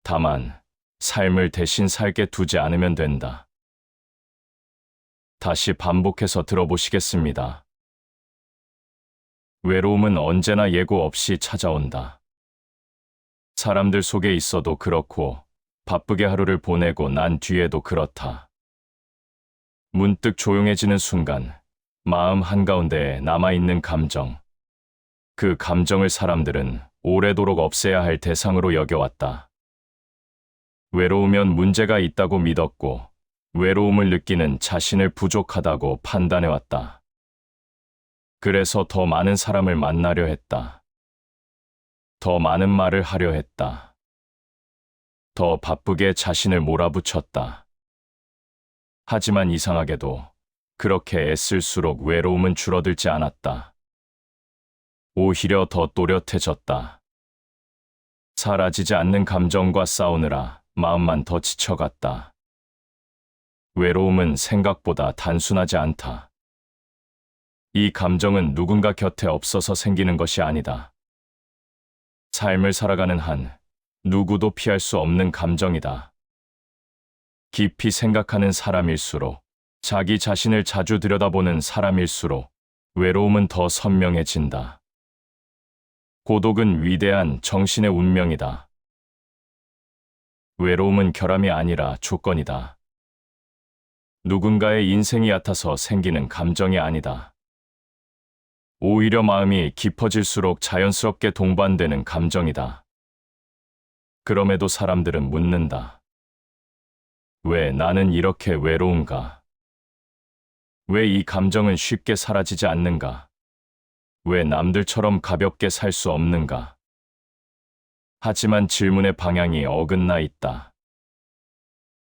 다만 삶을 대신 살게 두지 않으면 된다. 다시 반복해서 들어보시겠습니다. 외로움은 언제나 예고 없이 찾아온다. 사람들 속에 있어도 그렇고 바쁘게 하루를 보내고 난 뒤에도 그렇다. 문득 조용해지는 순간 마음 한가운데에 남아있는 감정, 그 감정을 사람들은 오래도록 없애야 할 대상으로 여겨왔다. 외로우면 문제가 있다고 믿었고 외로움을 느끼는 자신을 부족하다고 판단해왔다. 그래서 더 많은 사람을 만나려 했다. 더 많은 말을 하려 했다. 더 바쁘게 자신을 몰아붙였다. 하지만 이상하게도 그렇게 애쓸수록 외로움은 줄어들지 않았다. 오히려 더 또렷해졌다. 사라지지 않는 감정과 싸우느라 마음만 더 지쳐갔다. 외로움은 생각보다 단순하지 않다. 이 감정은 누군가 곁에 없어서 생기는 것이 아니다. 삶을 살아가는 한 누구도 피할 수 없는 감정이다. 깊이 생각하는 사람일수록, 자기 자신을 자주 들여다보는 사람일수록 외로움은 더 선명해진다. 고독은 위대한 정신의 운명이다. 외로움은 결함이 아니라 조건이다. 누군가의 인생이 얕아서 생기는 감정이 아니다. 오히려 마음이 깊어질수록 자연스럽게 동반되는 감정이다. 그럼에도 사람들은 묻는다. 왜 나는 이렇게 외로운가? 왜 이 감정은 쉽게 사라지지 않는가? 왜 남들처럼 가볍게 살 수 없는가? 하지만 질문의 방향이 어긋나 있다.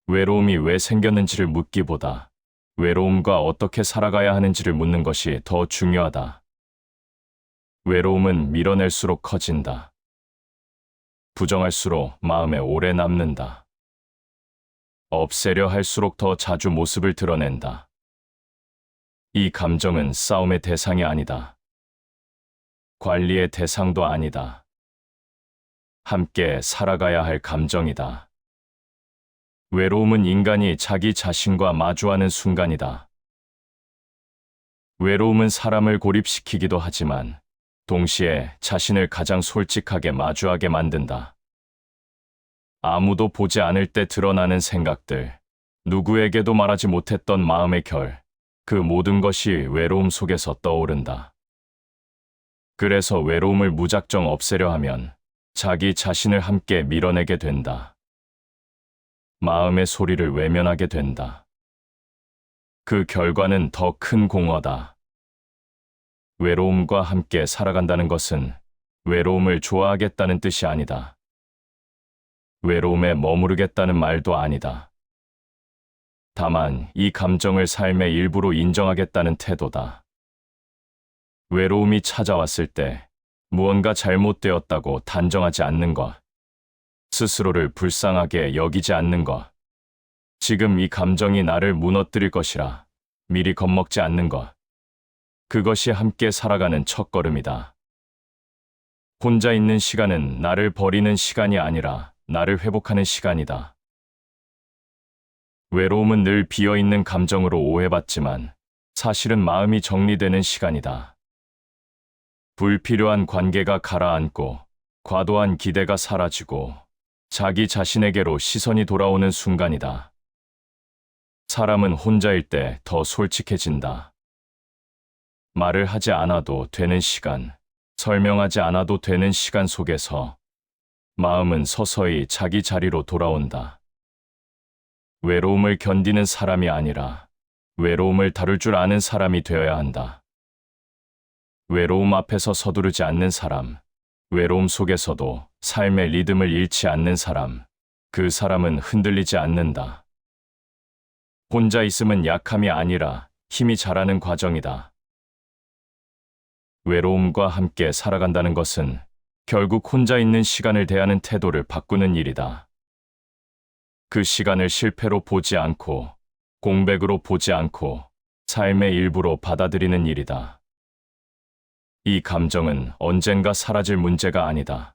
외로움이 왜 생겼는지를 묻기보다 외로움과 어떻게 살아가야 하는지를 묻는 것이 더 중요하다. 외로움은 밀어낼수록 커진다. 부정할수록 마음에 오래 남는다. 없애려 할수록 더 자주 모습을 드러낸다. 이 감정은 싸움의 대상이 아니다. 관리의 대상도 아니다. 함께 살아가야 할 감정이다. 외로움은 인간이 자기 자신과 마주하는 순간이다. 외로움은 사람을 고립시키기도 하지만 동시에 자신을 가장 솔직하게 마주하게 만든다. 아무도 보지 않을 때 드러나는 생각들, 누구에게도 말하지 못했던 마음의 결, 그 모든 것이 외로움 속에서 떠오른다. 그래서 외로움을 무작정 없애려 하면 자기 자신을 함께 밀어내게 된다. 마음의 소리를 외면하게 된다. 그 결과는 더 큰 공허다. 외로움과 함께 살아간다는 것은 외로움을 좋아하겠다는 뜻이 아니다. 외로움에 머무르겠다는 말도 아니다. 다만 이 감정을 삶의 일부로 인정하겠다는 태도다. 외로움이 찾아왔을 때 무언가 잘못되었다고 단정하지 않는 것, 스스로를 불쌍하게 여기지 않는 것, 지금 이 감정이 나를 무너뜨릴 것이라 미리 겁먹지 않는 것, 그것이 함께 살아가는 첫걸음이다. 혼자 있는 시간은 나를 버리는 시간이 아니라 나를 회복하는 시간이다. 외로움은 늘 비어있는 감정으로 오해받지만 사실은 마음이 정리되는 시간이다. 불필요한 관계가 가라앉고 과도한 기대가 사라지고 자기 자신에게로 시선이 돌아오는 순간이다. 사람은 혼자일 때 더 솔직해진다. 말을 하지 않아도 되는 시간, 설명하지 않아도 되는 시간 속에서 마음은 서서히 자기 자리로 돌아온다. 외로움을 견디는 사람이 아니라 외로움을 다룰 줄 아는 사람이 되어야 한다. 외로움 앞에서 서두르지 않는 사람, 외로움 속에서도 삶의 리듬을 잃지 않는 사람, 그 사람은 흔들리지 않는다. 혼자 있음은 약함이 아니라 힘이 자라는 과정이다. 외로움과 함께 살아간다는 것은 결국 혼자 있는 시간을 대하는 태도를 바꾸는 일이다. 그 시간을 실패로 보지 않고 공백으로 보지 않고 삶의 일부로 받아들이는 일이다. 이 감정은 언젠가 사라질 문제가 아니다.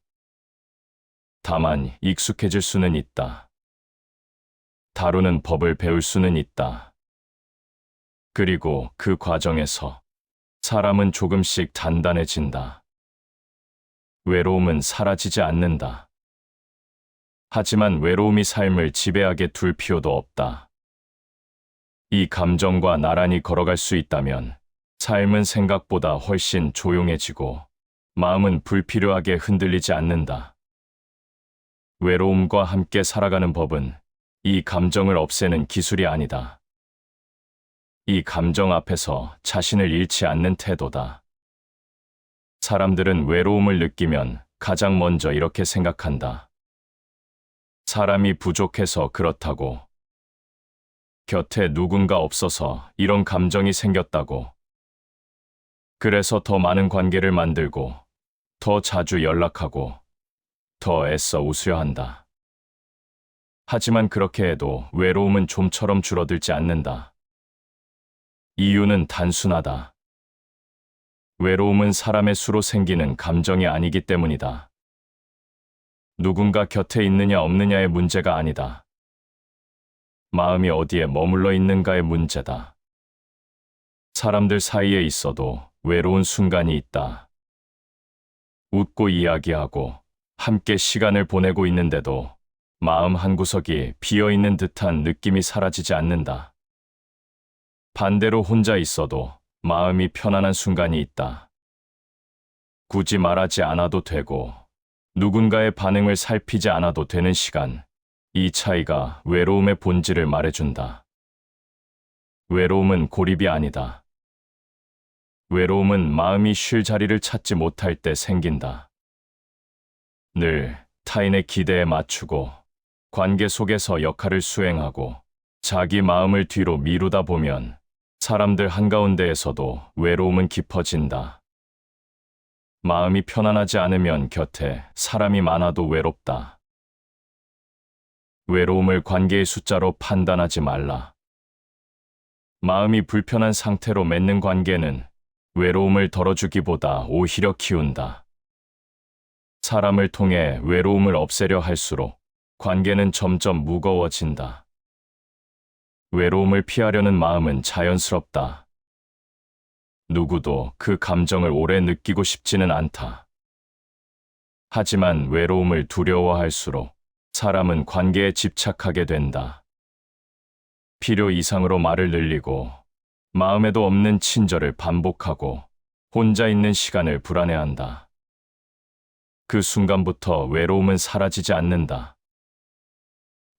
다만 익숙해질 수는 있다. 다루는 법을 배울 수는 있다. 그리고 그 과정에서 사람은 조금씩 단단해진다. 외로움은 사라지지 않는다. 하지만 외로움이 삶을 지배하게 둘 필요도 없다. 이 감정과 나란히 걸어갈 수 있다면 삶은 생각보다 훨씬 조용해지고 마음은 불필요하게 흔들리지 않는다. 외로움과 함께 살아가는 법은 이 감정을 없애는 기술이 아니다. 이 감정 앞에서 자신을 잃지 않는 태도다. 사람들은 외로움을 느끼면 가장 먼저 이렇게 생각한다. 사람이 부족해서 그렇다고. 곁에 누군가 없어서 이런 감정이 생겼다고. 그래서 더 많은 관계를 만들고, 더 자주 연락하고, 더 애써 웃으려 한다. 하지만 그렇게 해도 외로움은 좀처럼 줄어들지 않는다. 이유는 단순하다. 외로움은 사람의 수로 생기는 감정이 아니기 때문이다. 누군가 곁에 있느냐 없느냐의 문제가 아니다. 마음이 어디에 머물러 있는가의 문제다. 사람들 사이에 있어도 외로운 순간이 있다. 웃고 이야기하고 함께 시간을 보내고 있는데도 마음 한구석이 비어있는 듯한 느낌이 사라지지 않는다. 반대로 혼자 있어도 마음이 편안한 순간이 있다. 굳이 말하지 않아도 되고 누군가의 반응을 살피지 않아도 되는 시간, 이 차이가 외로움의 본질을 말해준다. 외로움은 고립이 아니다. 외로움은 마음이 쉴 자리를 찾지 못할 때 생긴다. 늘 타인의 기대에 맞추고 관계 속에서 역할을 수행하고 자기 마음을 뒤로 미루다 보면 사람들 한가운데에서도 외로움은 깊어진다. 마음이 편안하지 않으면 곁에 사람이 많아도 외롭다. 외로움을 관계의 숫자로 판단하지 말라. 마음이 불편한 상태로 맺는 관계는 외로움을 덜어주기보다 오히려 키운다. 사람을 통해 외로움을 없애려 할수록 관계는 점점 무거워진다. 외로움을 피하려는 마음은 자연스럽다. 누구도 그 감정을 오래 느끼고 싶지는 않다. 하지만 외로움을 두려워할수록 사람은 관계에 집착하게 된다. 필요 이상으로 말을 늘리고 마음에도 없는 친절을 반복하고 혼자 있는 시간을 불안해한다. 그 순간부터 외로움은 사라지지 않는다.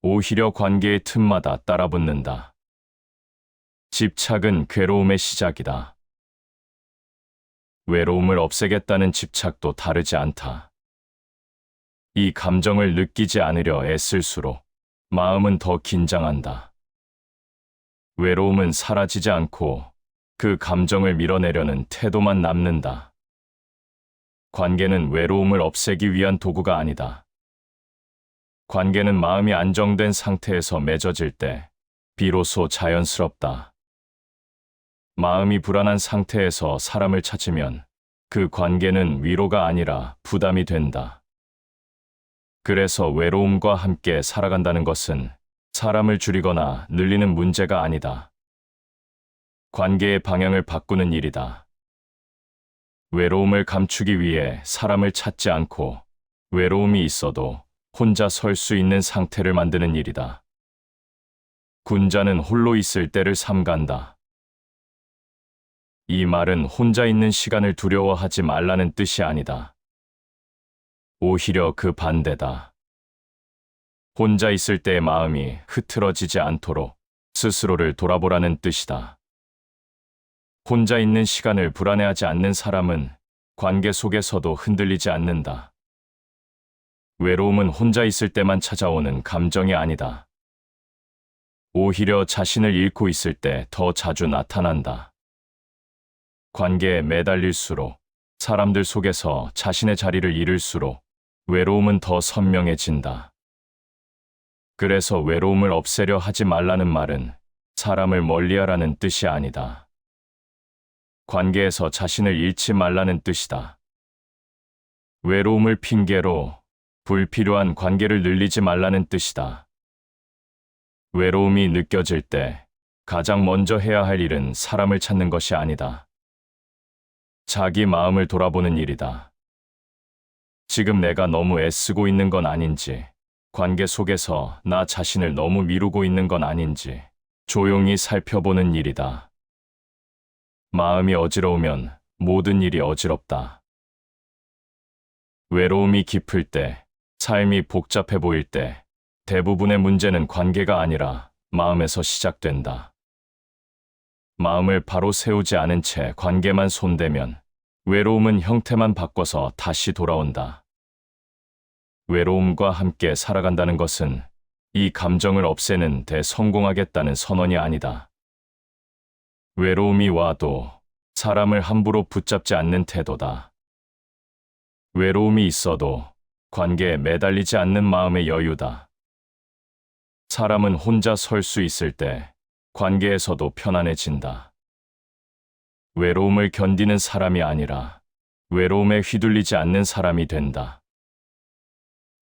오히려 관계의 틈마다 따라붙는다. 집착은 괴로움의 시작이다. 외로움을 없애겠다는 집착도 다르지 않다. 이 감정을 느끼지 않으려 애쓸수록 마음은 더 긴장한다. 외로움은 사라지지 않고 그 감정을 밀어내려는 태도만 남는다. 관계는 외로움을 없애기 위한 도구가 아니다. 관계는 마음이 안정된 상태에서 맺어질 때 비로소 자연스럽다. 마음이 불안한 상태에서 사람을 찾으면 그 관계는 위로가 아니라 부담이 된다. 그래서 외로움과 함께 살아간다는 것은 사람을 줄이거나 늘리는 문제가 아니다. 관계의 방향을 바꾸는 일이다. 외로움을 감추기 위해 사람을 찾지 않고 외로움이 있어도 혼자 설 수 있는 상태를 만드는 일이다. 군자는 홀로 있을 때를 삼간다. 이 말은 혼자 있는 시간을 두려워하지 말라는 뜻이 아니다. 오히려 그 반대다. 혼자 있을 때의 마음이 흐트러지지 않도록 스스로를 돌아보라는 뜻이다. 혼자 있는 시간을 불안해하지 않는 사람은 관계 속에서도 흔들리지 않는다. 외로움은 혼자 있을 때만 찾아오는 감정이 아니다. 오히려 자신을 잃고 있을 때 더 자주 나타난다. 관계에 매달릴수록, 사람들 속에서 자신의 자리를 잃을수록 외로움은 더 선명해진다. 그래서 외로움을 없애려 하지 말라는 말은 사람을 멀리하라는 뜻이 아니다. 관계에서 자신을 잃지 말라는 뜻이다. 외로움을 핑계로 불필요한 관계를 늘리지 말라는 뜻이다. 외로움이 느껴질 때 가장 먼저 해야 할 일은 사람을 찾는 것이 아니다. 자기 마음을 돌아보는 일이다. 지금 내가 너무 애쓰고 있는 건 아닌지, 관계 속에서 나 자신을 너무 미루고 있는 건 아닌지 조용히 살펴보는 일이다. 마음이 어지러우면 모든 일이 어지럽다. 외로움이 깊을 때, 삶이 복잡해 보일 때 대부분의 문제는 관계가 아니라 마음에서 시작된다. 마음을 바로 세우지 않은 채 관계만 손대면 외로움은 형태만 바꿔서 다시 돌아온다. 외로움과 함께 살아간다는 것은 이 감정을 없애는 데 성공하겠다는 선언이 아니다. 외로움이 와도 사람을 함부로 붙잡지 않는 태도다. 외로움이 있어도 관계에 매달리지 않는 마음의 여유다. 사람은 혼자 설 수 있을 때 관계에서도 편안해진다. 외로움을 견디는 사람이 아니라 외로움에 휘둘리지 않는 사람이 된다.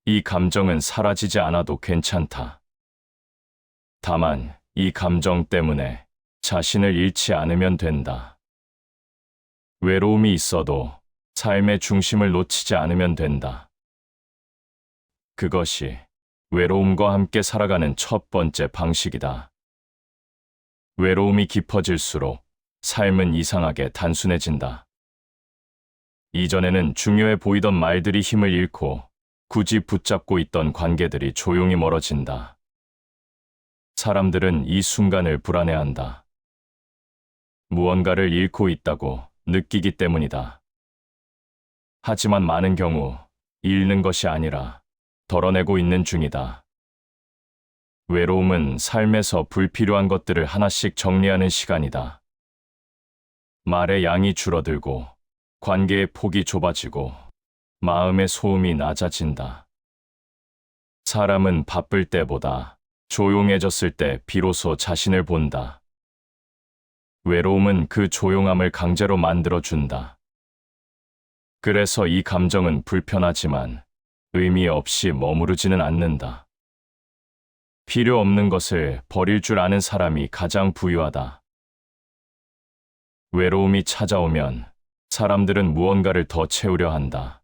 이 감정은 사라지지 않아도 괜찮다. 다만 이 감정 때문에 자신을 잃지 않으면 된다. 외로움이 있어도 삶의 중심을 놓치지 않으면 된다. 그것이 외로움과 함께 살아가는 첫 번째 방식이다. 외로움이 깊어질수록 삶은 이상하게 단순해진다. 이전에는 중요해 보이던 말들이 힘을 잃고 굳이 붙잡고 있던 관계들이 조용히 멀어진다. 사람들은 이 순간을 불안해한다. 무언가를 잃고 있다고 느끼기 때문이다. 하지만 많은 경우 잃는 것이 아니라 덜어내고 있는 중이다. 외로움은 삶에서 불필요한 것들을 하나씩 정리하는 시간이다. 말의 양이 줄어들고 관계의 폭이 좁아지고 마음의 소음이 낮아진다. 사람은 바쁠 때보다 조용해졌을 때 비로소 자신을 본다. 외로움은 그 조용함을 강제로 만들어준다. 그래서 이 감정은 불편하지만 의미 없이 머무르지는 않는다. 필요 없는 것을 버릴 줄 아는 사람이 가장 부유하다. 외로움이 찾아오면 사람들은 무언가를 더 채우려 한다.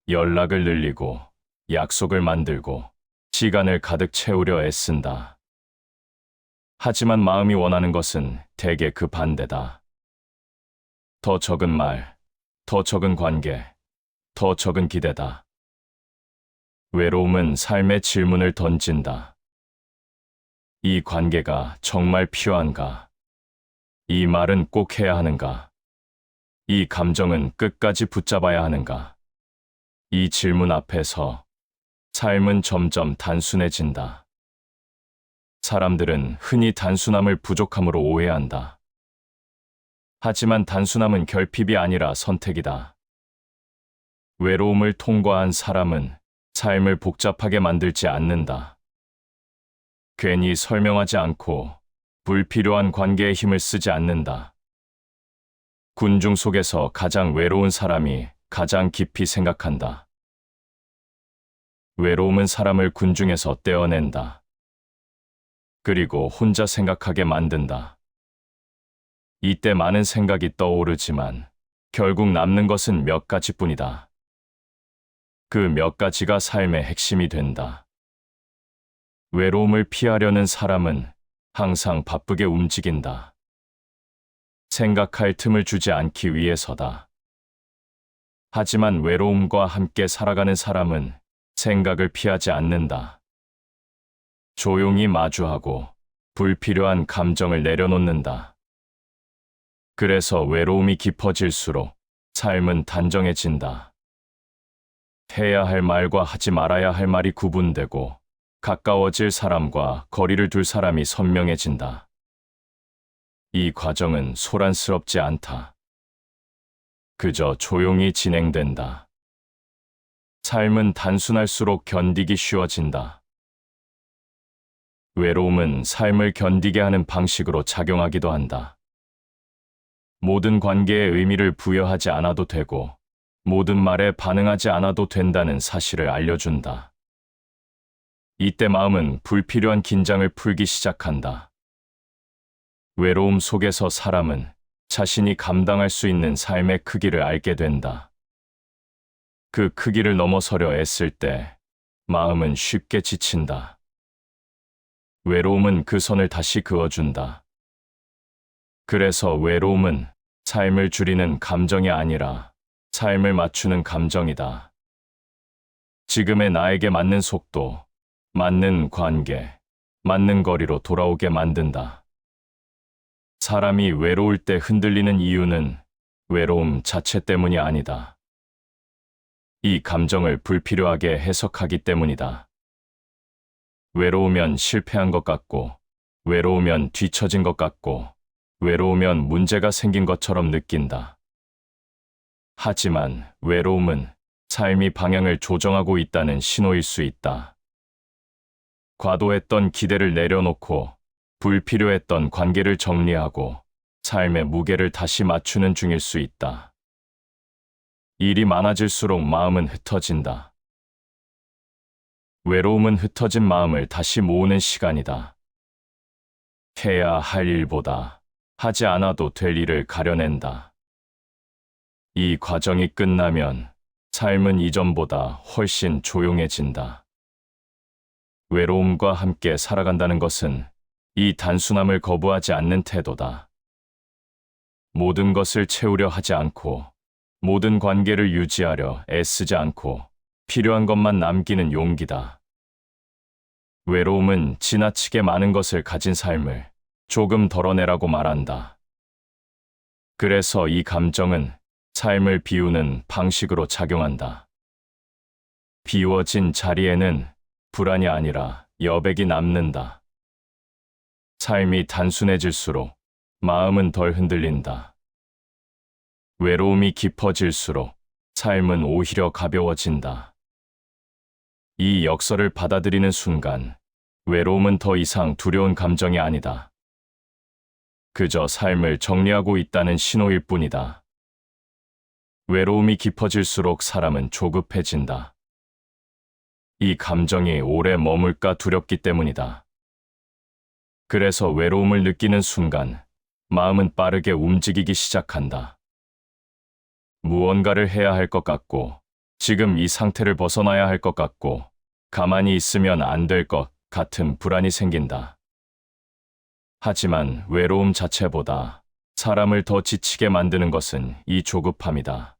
연락을 늘리고 약속을 만들고 시간을 가득 채우려 애쓴다. 하지만 마음이 원하는 것은 대개 그 반대다. 더 적은 말, 더 적은 관계, 더 적은 기대다. 외로움은 삶의 질문을 던진다. 이 관계가 정말 필요한가? 이 말은 꼭 해야 하는가? 이 감정은 끝까지 붙잡아야 하는가? 이 질문 앞에서 삶은 점점 단순해진다. 사람들은 흔히 단순함을 부족함으로 오해한다. 하지만 단순함은 결핍이 아니라 선택이다. 외로움을 통과한 사람은 삶을 복잡하게 만들지 않는다. 괜히 설명하지 않고 불필요한 관계에 힘을 쓰지 않는다. 군중 속에서 가장 외로운 사람이 가장 깊이 생각한다. 외로움은 사람을 군중에서 떼어낸다. 그리고 혼자 생각하게 만든다. 이때 많은 생각이 떠오르지만 결국 남는 것은 몇 가지뿐이다. 그 몇 가지가 삶의 핵심이 된다. 외로움을 피하려는 사람은 항상 바쁘게 움직인다. 생각할 틈을 주지 않기 위해서다. 하지만 외로움과 함께 살아가는 사람은 생각을 피하지 않는다. 조용히 마주하고 불필요한 감정을 내려놓는다. 그래서 외로움이 깊어질수록 삶은 단정해진다. 해야 할 말과 하지 말아야 할 말이 구분되고 가까워질 사람과 거리를 둘 사람이 선명해진다. 이 과정은 소란스럽지 않다. 그저 조용히 진행된다. 삶은 단순할수록 견디기 쉬워진다. 외로움은 삶을 견디게 하는 방식으로 작용하기도 한다. 모든 관계에 의미를 부여하지 않아도 되고, 모든 말에 반응하지 않아도 된다는 사실을 알려준다. 이때 마음은 불필요한 긴장을 풀기 시작한다. 외로움 속에서 사람은 자신이 감당할 수 있는 삶의 크기를 알게 된다. 그 크기를 넘어서려 애쓸 때 마음은 쉽게 지친다. 외로움은 그 선을 다시 그어준다. 그래서 외로움은 삶을 줄이는 감정이 아니라 삶을 맞추는 감정이다. 지금의 나에게 맞는 속도, 맞는 관계, 맞는 거리로 돌아오게 만든다. 사람이 외로울 때 흔들리는 이유는 외로움 자체 때문이 아니다. 이 감정을 불필요하게 해석하기 때문이다. 외로우면 실패한 것 같고, 외로우면 뒤처진 것 같고, 외로우면 문제가 생긴 것처럼 느낀다. 하지만 외로움은 삶이 방향을 조정하고 있다는 신호일 수 있다. 과도했던 기대를 내려놓고 불필요했던 관계를 정리하고 삶의 무게를 다시 맞추는 중일 수 있다. 일이 많아질수록 마음은 흩어진다. 외로움은 흩어진 마음을 다시 모으는 시간이다. 해야 할 일보다 하지 않아도 될 일을 가려낸다. 이 과정이 끝나면 삶은 이전보다 훨씬 조용해진다. 외로움과 함께 살아간다는 것은 이 단순함을 거부하지 않는 태도다. 모든 것을 채우려 하지 않고, 모든 관계를 유지하려 애쓰지 않고, 필요한 것만 남기는 용기다. 외로움은 지나치게 많은 것을 가진 삶을 조금 덜어내라고 말한다. 그래서 이 감정은 삶을 비우는 방식으로 작용한다. 비워진 자리에는 불안이 아니라 여백이 남는다. 삶이 단순해질수록 마음은 덜 흔들린다. 외로움이 깊어질수록 삶은 오히려 가벼워진다. 이 역설을 받아들이는 순간 외로움은 더 이상 두려운 감정이 아니다. 그저 삶을 정리하고 있다는 신호일 뿐이다. 외로움이 깊어질수록 사람은 조급해진다. 이 감정이 오래 머물까 두렵기 때문이다. 그래서 외로움을 느끼는 순간 마음은 빠르게 움직이기 시작한다. 무언가를 해야 할 것 같고, 지금 이 상태를 벗어나야 할 것 같고, 가만히 있으면 안 될 것 같은 불안이 생긴다. 하지만 외로움 자체보다 사람을 더 지치게 만드는 것은 이 조급함이다.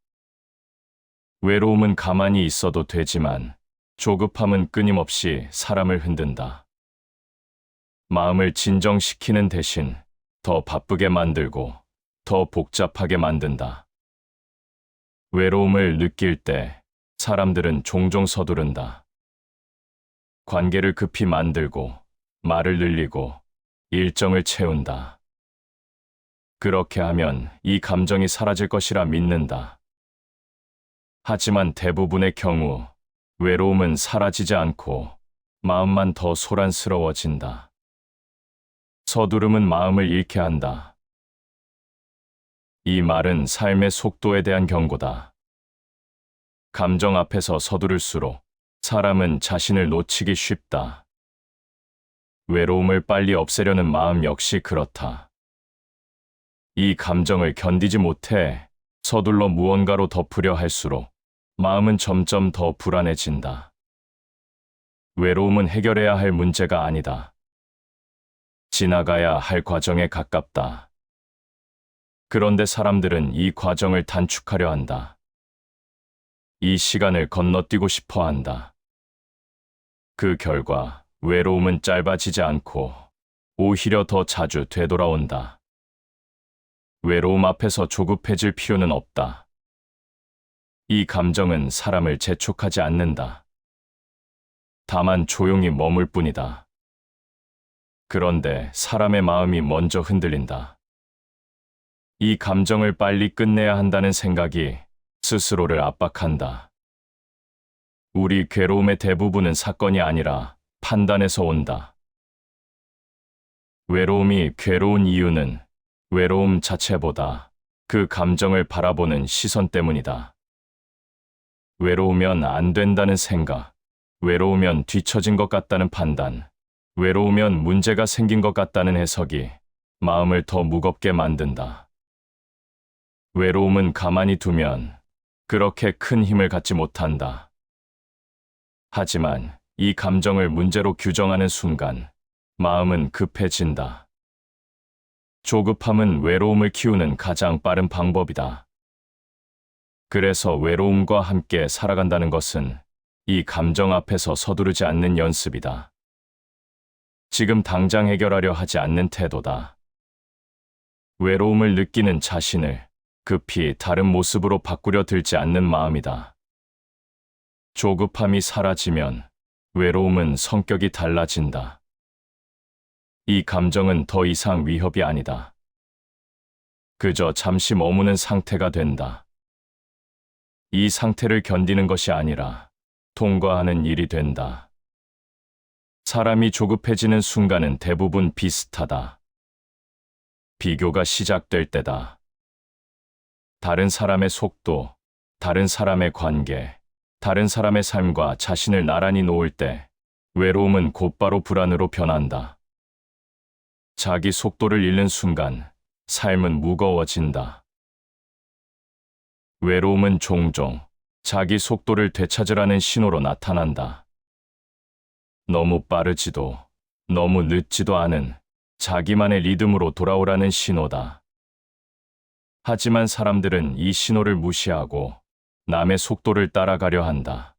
외로움은 가만히 있어도 되지만 조급함은 끊임없이 사람을 흔든다. 마음을 진정시키는 대신 더 바쁘게 만들고 더 복잡하게 만든다. 외로움을 느낄 때 사람들은 종종 서두른다. 관계를 급히 만들고, 말을 늘리고, 일정을 채운다. 그렇게 하면 이 감정이 사라질 것이라 믿는다. 하지만 대부분의 경우 외로움은 사라지지 않고 마음만 더 소란스러워진다. 서두름은 마음을 잃게 한다. 이 말은 삶의 속도에 대한 경고다. 감정 앞에서 서두를수록 사람은 자신을 놓치기 쉽다. 외로움을 빨리 없애려는 마음 역시 그렇다. 이 감정을 견디지 못해 서둘러 무언가로 덮으려 할수록 마음은 점점 더 불안해진다. 외로움은 해결해야 할 문제가 아니다. 지나가야 할 과정에 가깝다. 그런데 사람들은 이 과정을 단축하려 한다. 이 시간을 건너뛰고 싶어 한다. 그 결과 외로움은 짧아지지 않고 오히려 더 자주 되돌아온다. 외로움 앞에서 조급해질 필요는 없다. 이 감정은 사람을 재촉하지 않는다. 다만 조용히 머물 뿐이다. 그런데 사람의 마음이 먼저 흔들린다. 이 감정을 빨리 끝내야 한다는 생각이 스스로를 압박한다. 우리 괴로움의 대부분은 사건이 아니라 판단에서 온다. 외로움이 괴로운 이유는 외로움 자체보다 그 감정을 바라보는 시선 때문이다. 외로우면 안 된다는 생각, 외로우면 뒤처진 것 같다는 판단, 외로우면 문제가 생긴 것 같다는 해석이 마음을 더 무겁게 만든다. 외로움은 가만히 두면 그렇게 큰 힘을 갖지 못한다. 하지만 이 감정을 문제로 규정하는 순간 마음은 급해진다. 조급함은 외로움을 키우는 가장 빠른 방법이다. 그래서 외로움과 함께 살아간다는 것은 이 감정 앞에서 서두르지 않는 연습이다. 지금 당장 해결하려 하지 않는 태도다. 외로움을 느끼는 자신을 급히 다른 모습으로 바꾸려 들지 않는 마음이다. 조급함이 사라지면 외로움은 성격이 달라진다. 이 감정은 더 이상 위협이 아니다. 그저 잠시 머무는 상태가 된다. 이 상태를 견디는 것이 아니라 통과하는 일이 된다. 사람이 조급해지는 순간은 대부분 비슷하다. 비교가 시작될 때다. 다른 사람의 속도, 다른 사람의 관계, 다른 사람의 삶과 자신을 나란히 놓을 때 외로움은 곧바로 불안으로 변한다. 자기 속도를 잃는 순간 삶은 무거워진다. 외로움은 종종 자기 속도를 되찾으라는 신호로 나타난다. 너무 빠르지도 너무 늦지도 않은 자기만의 리듬으로 돌아오라는 신호다. 하지만 사람들은 이 신호를 무시하고 남의 속도를 따라가려 한다.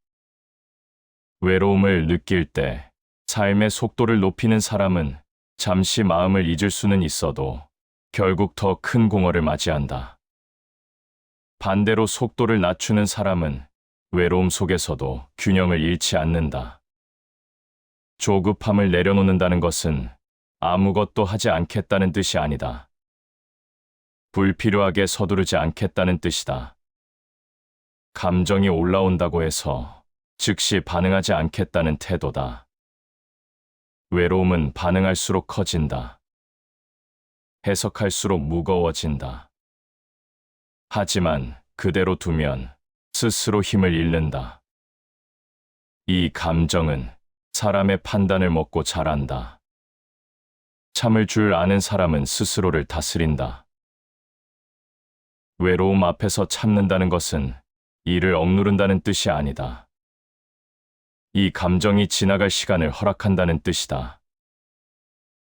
외로움을 느낄 때 삶의 속도를 높이는 사람은 잠시 마음을 잊을 수는 있어도 결국 더 큰 공허를 맞이한다. 반대로 속도를 낮추는 사람은 외로움 속에서도 균형을 잃지 않는다. 조급함을 내려놓는다는 것은 아무것도 하지 않겠다는 뜻이 아니다. 불필요하게 서두르지 않겠다는 뜻이다. 감정이 올라온다고 해서 즉시 반응하지 않겠다는 태도다. 외로움은 반응할수록 커진다. 해석할수록 무거워진다. 하지만 그대로 두면 스스로 힘을 잃는다. 이 감정은 사람의 판단을 먹고 자란다. 참을 줄 아는 사람은 스스로를 다스린다. 외로움 앞에서 참는다는 것은 이를 억누른다는 뜻이 아니다. 이 감정이 지나갈 시간을 허락한다는 뜻이다.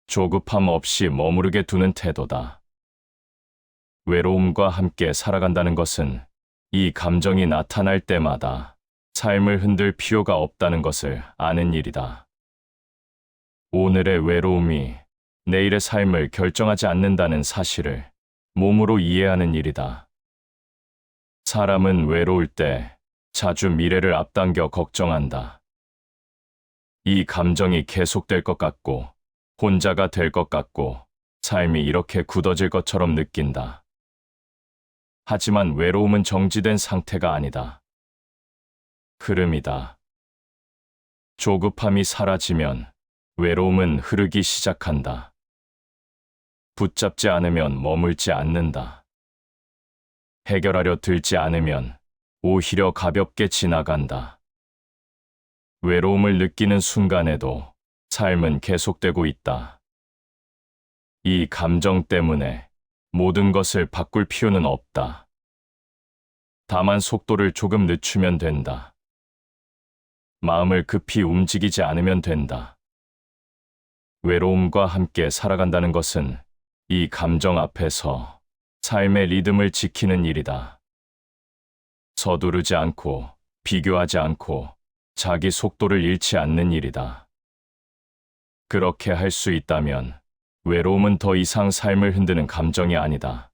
조급함 없이 머무르게 두는 태도다. 외로움과 함께 살아간다는 것은 이 감정이 나타날 때마다 삶을 흔들 필요가 없다는 것을 아는 일이다. 오늘의 외로움이 내일의 삶을 결정하지 않는다는 사실을 몸으로 이해하는 일이다. 사람은 외로울 때 자주 미래를 앞당겨 걱정한다. 이 감정이 계속될 것 같고, 혼자가 될 것 같고, 삶이 이렇게 굳어질 것처럼 느낀다. 하지만 외로움은 정지된 상태가 아니다. 흐름이다. 조급함이 사라지면 외로움은 흐르기 시작한다. 붙잡지 않으면 머물지 않는다. 해결하려 들지 않으면 오히려 가볍게 지나간다. 외로움을 느끼는 순간에도 삶은 계속되고 있다. 이 감정 때문에 모든 것을 바꿀 필요는 없다. 다만 속도를 조금 늦추면 된다. 마음을 급히 움직이지 않으면 된다. 외로움과 함께 살아간다는 것은 이 감정 앞에서 삶의 리듬을 지키는 일이다. 서두르지 않고, 비교하지 않고, 자기 속도를 잃지 않는 일이다. 그렇게 할 수 있다면 외로움은 더 이상 삶을 흔드는 감정이 아니다.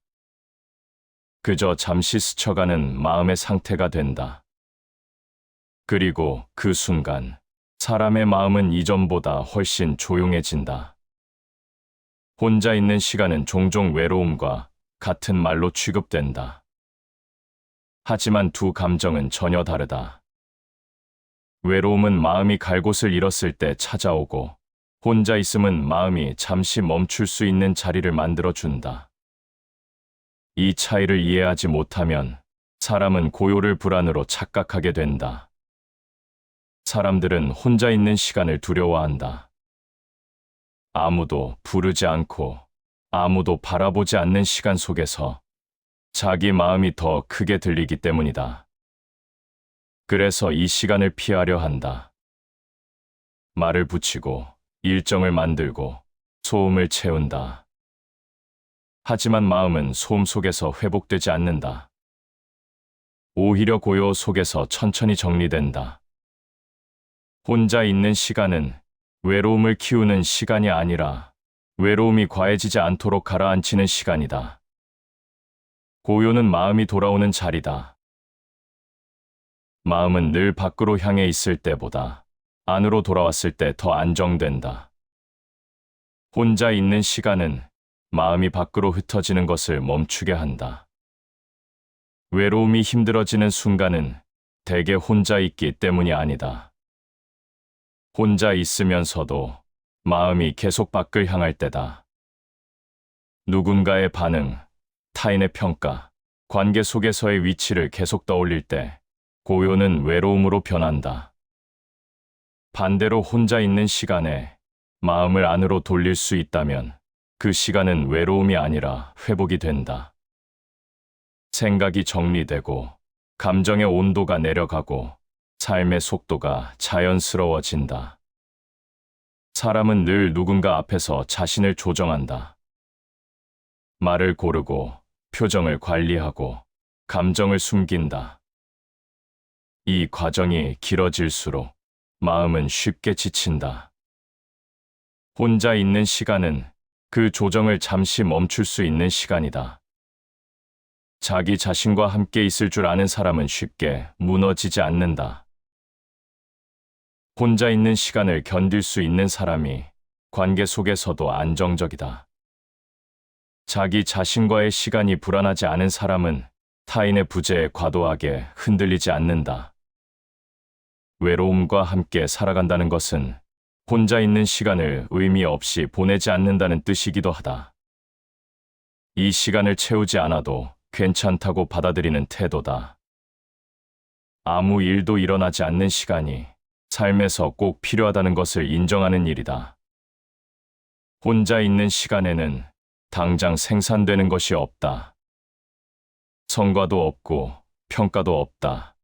그저 잠시 스쳐가는 마음의 상태가 된다. 그리고 그 순간 사람의 마음은 이전보다 훨씬 조용해진다. 혼자 있는 시간은 종종 외로움과 같은 말로 취급된다. 하지만 두 감정은 전혀 다르다. 외로움은 마음이 갈 곳을 잃었을 때 찾아오고, 혼자 있음은 마음이 잠시 멈출 수 있는 자리를 만들어준다. 이 차이를 이해하지 못하면 사람은 고요를 불안으로 착각하게 된다. 사람들은 혼자 있는 시간을 두려워한다. 아무도 부르지 않고 아무도 바라보지 않는 시간 속에서 자기 마음이 더 크게 들리기 때문이다. 그래서 이 시간을 피하려 한다. 말을 붙이고 일정을 만들고 소음을 채운다. 하지만 마음은 소음 속에서 회복되지 않는다. 오히려 고요 속에서 천천히 정리된다. 혼자 있는 시간은 외로움을 키우는 시간이 아니라 외로움이 과해지지 않도록 가라앉히는 시간이다. 고요는 마음이 돌아오는 자리다. 마음은 늘 밖으로 향해 있을 때보다 안으로 돌아왔을 때 더 안정된다. 혼자 있는 시간은 마음이 밖으로 흩어지는 것을 멈추게 한다. 외로움이 힘들어지는 순간은 대개 혼자 있기 때문이 아니다. 혼자 있으면서도 마음이 계속 밖을 향할 때다. 누군가의 반응, 타인의 평가, 관계 속에서의 위치를 계속 떠올릴 때 고요는 외로움으로 변한다. 반대로 혼자 있는 시간에 마음을 안으로 돌릴 수 있다면 그 시간은 외로움이 아니라 회복이 된다. 생각이 정리되고 감정의 온도가 내려가고 삶의 속도가 자연스러워진다. 사람은 늘 누군가 앞에서 자신을 조정한다. 말을 고르고 표정을 관리하고 감정을 숨긴다. 이 과정이 길어질수록 마음은 쉽게 지친다. 혼자 있는 시간은 그 조정을 잠시 멈출 수 있는 시간이다. 자기 자신과 함께 있을 줄 아는 사람은 쉽게 무너지지 않는다. 혼자 있는 시간을 견딜 수 있는 사람이 관계 속에서도 안정적이다. 자기 자신과의 시간이 불안하지 않은 사람은 타인의 부재에 과도하게 흔들리지 않는다. 외로움과 함께 살아간다는 것은 혼자 있는 시간을 의미 없이 보내지 않는다는 뜻이기도 하다. 이 시간을 채우지 않아도 괜찮다고 받아들이는 태도다. 아무 일도 일어나지 않는 시간이 삶에서 꼭 필요하다는 것을 인정하는 일이다. 혼자 있는 시간에는 당장 생산되는 것이 없다. 성과도 없고 평가도 없다.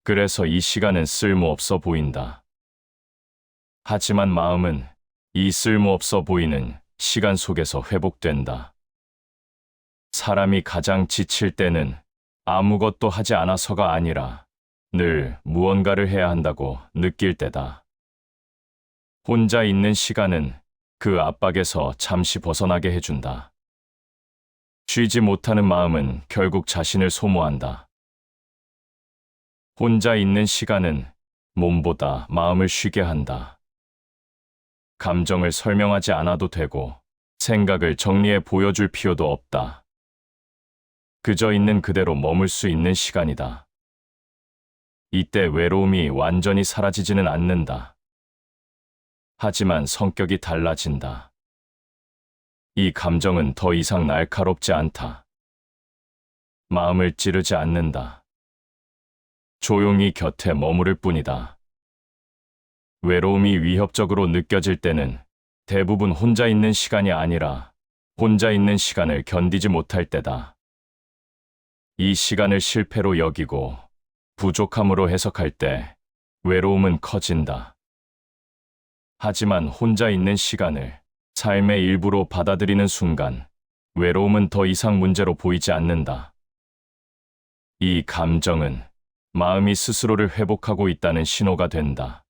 그래서 이 시간은 쓸모없어 보인다. 하지만 마음은 이 쓸모없어 보이는 시간 속에서 회복된다. 사람이 가장 지칠 때는 아무것도 하지 않아서가 아니라 늘 무언가를 해야 한다고 느낄 때다. 혼자 있는 시간은 그 압박에서 잠시 벗어나게 해준다. 쉬지 못하는 마음은 결국 자신을 소모한다. 혼자 있는 시간은 몸보다 마음을 쉬게 한다. 감정을 설명하지 않아도 되고 생각을 정리해 보여줄 필요도 없다. 그저 있는 그대로 머물 수 있는 시간이다. 이때 외로움이 완전히 사라지지는 않는다. 하지만 성격이 달라진다. 이 감정은 더 이상 날카롭지 않다. 마음을 찌르지 않는다. 조용히 곁에 머무를 뿐이다. 외로움이 위협적으로 느껴질 때는 대부분 혼자 있는 시간이 아니라 혼자 있는 시간을 견디지 못할 때다. 이 시간을 실패로 여기고 부족함으로 해석할 때 외로움은 커진다. 하지만 혼자 있는 시간을 삶의 일부로 받아들이는 순간 외로움은 더 이상 문제로 보이지 않는다. 이 감정은 마음이 스스로를 회복하고 있다는 신호가 된다.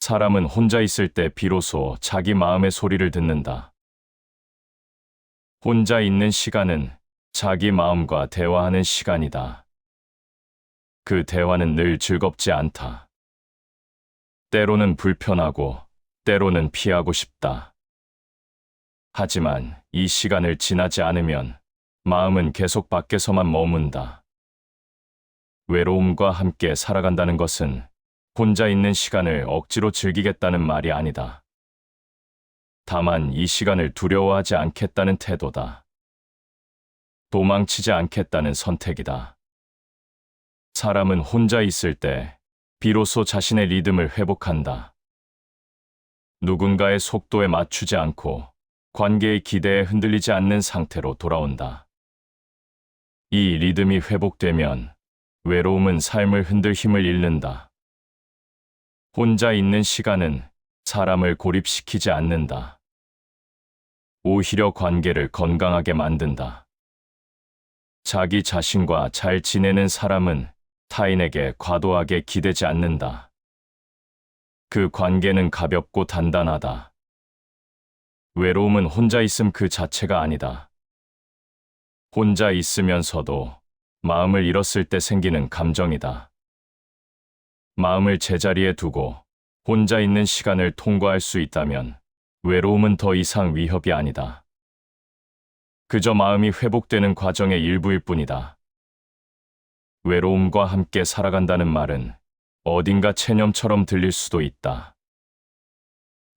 사람은 혼자 있을 때 비로소 자기 마음의 소리를 듣는다. 혼자 있는 시간은 자기 마음과 대화하는 시간이다. 그 대화는 늘 즐겁지 않다. 때로는 불편하고, 때로는 피하고 싶다. 하지만 이 시간을 지나지 않으면 마음은 계속 밖에서만 머문다. 외로움과 함께 살아간다는 것은 혼자 있는 시간을 억지로 즐기겠다는 말이 아니다. 다만 이 시간을 두려워하지 않겠다는 태도다. 도망치지 않겠다는 선택이다. 사람은 혼자 있을 때 비로소 자신의 리듬을 회복한다. 누군가의 속도에 맞추지 않고 관계의 기대에 흔들리지 않는 상태로 돌아온다. 이 리듬이 회복되면 외로움은 삶을 흔들 힘을 잃는다. 혼자 있는 시간은 사람을 고립시키지 않는다. 오히려 관계를 건강하게 만든다. 자기 자신과 잘 지내는 사람은 타인에게 과도하게 기대지 않는다. 그 관계는 가볍고 단단하다. 외로움은 혼자 있음 그 자체가 아니다. 혼자 있으면서도 마음을 잃었을 때 생기는 감정이다. 마음을 제자리에 두고 혼자 있는 시간을 통과할 수 있다면 외로움은 더 이상 위협이 아니다. 그저 마음이 회복되는 과정의 일부일 뿐이다. 외로움과 함께 살아간다는 말은 어딘가 체념처럼 들릴 수도 있다.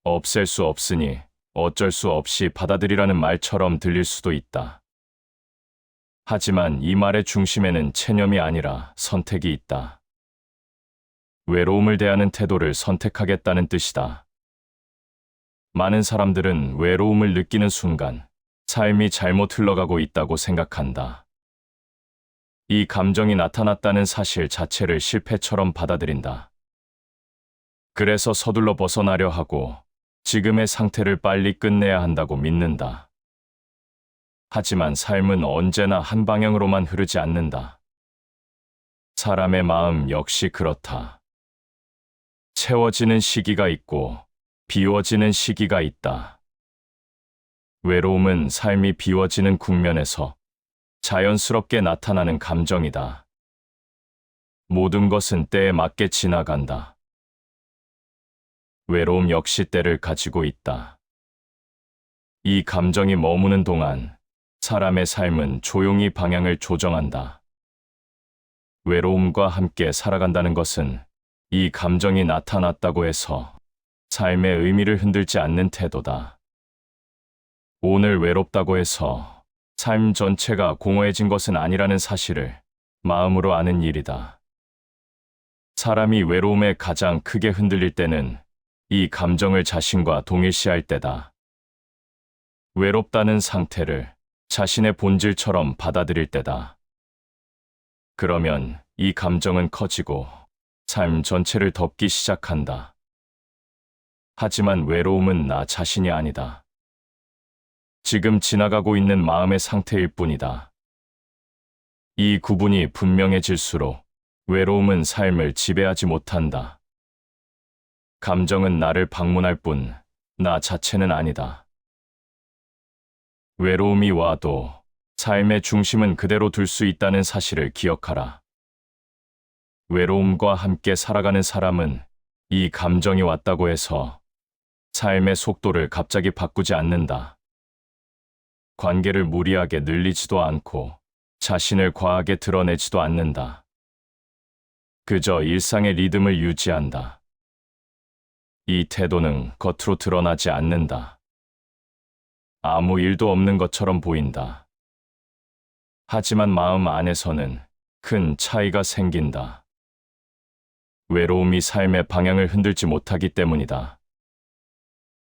없앨 수 없으니 어쩔 수 없이 받아들이라는 말처럼 들릴 수도 있다. 하지만 이 말의 중심에는 체념이 아니라 선택이 있다. 외로움을 대하는 태도를 선택하겠다는 뜻이다. 많은 사람들은 외로움을 느끼는 순간 삶이 잘못 흘러가고 있다고 생각한다. 이 감정이 나타났다는 사실 자체를 실패처럼 받아들인다. 그래서 서둘러 벗어나려 하고 지금의 상태를 빨리 끝내야 한다고 믿는다. 하지만 삶은 언제나 한 방향으로만 흐르지 않는다. 사람의 마음 역시 그렇다. 채워지는 시기가 있고 비워지는 시기가 있다. 외로움은 삶이 비워지는 국면에서 자연스럽게 나타나는 감정이다. 모든 것은 때에 맞게 지나간다. 외로움 역시 때를 가지고 있다. 이 감정이 머무는 동안 사람의 삶은 조용히 방향을 조정한다. 외로움과 함께 살아간다는 것은 이 감정이 나타났다고 해서 삶의 의미를 흔들지 않는 태도다. 오늘 외롭다고 해서 삶 전체가 공허해진 것은 아니라는 사실을 마음으로 아는 일이다. 사람이 외로움에 가장 크게 흔들릴 때는 이 감정을 자신과 동일시할 때다. 외롭다는 상태를 자신의 본질처럼 받아들일 때다. 그러면 이 감정은 커지고 삶 전체를 덮기 시작한다. 하지만 외로움은 나 자신이 아니다. 지금 지나가고 있는 마음의 상태일 뿐이다. 이 구분이 분명해질수록 외로움은 삶을 지배하지 못한다. 감정은 나를 방문할 뿐, 나 자체는 아니다. 외로움이 와도 삶의 중심은 그대로 둘 수 있다는 사실을 기억하라. 외로움과 함께 살아가는 사람은 이 감정이 왔다고 해서 삶의 속도를 갑자기 바꾸지 않는다. 관계를 무리하게 늘리지도 않고 자신을 과하게 드러내지도 않는다. 그저 일상의 리듬을 유지한다. 이 태도는 겉으로 드러나지 않는다. 아무 일도 없는 것처럼 보인다. 하지만 마음 안에서는 큰 차이가 생긴다. 외로움이 삶의 방향을 흔들지 못하기 때문이다.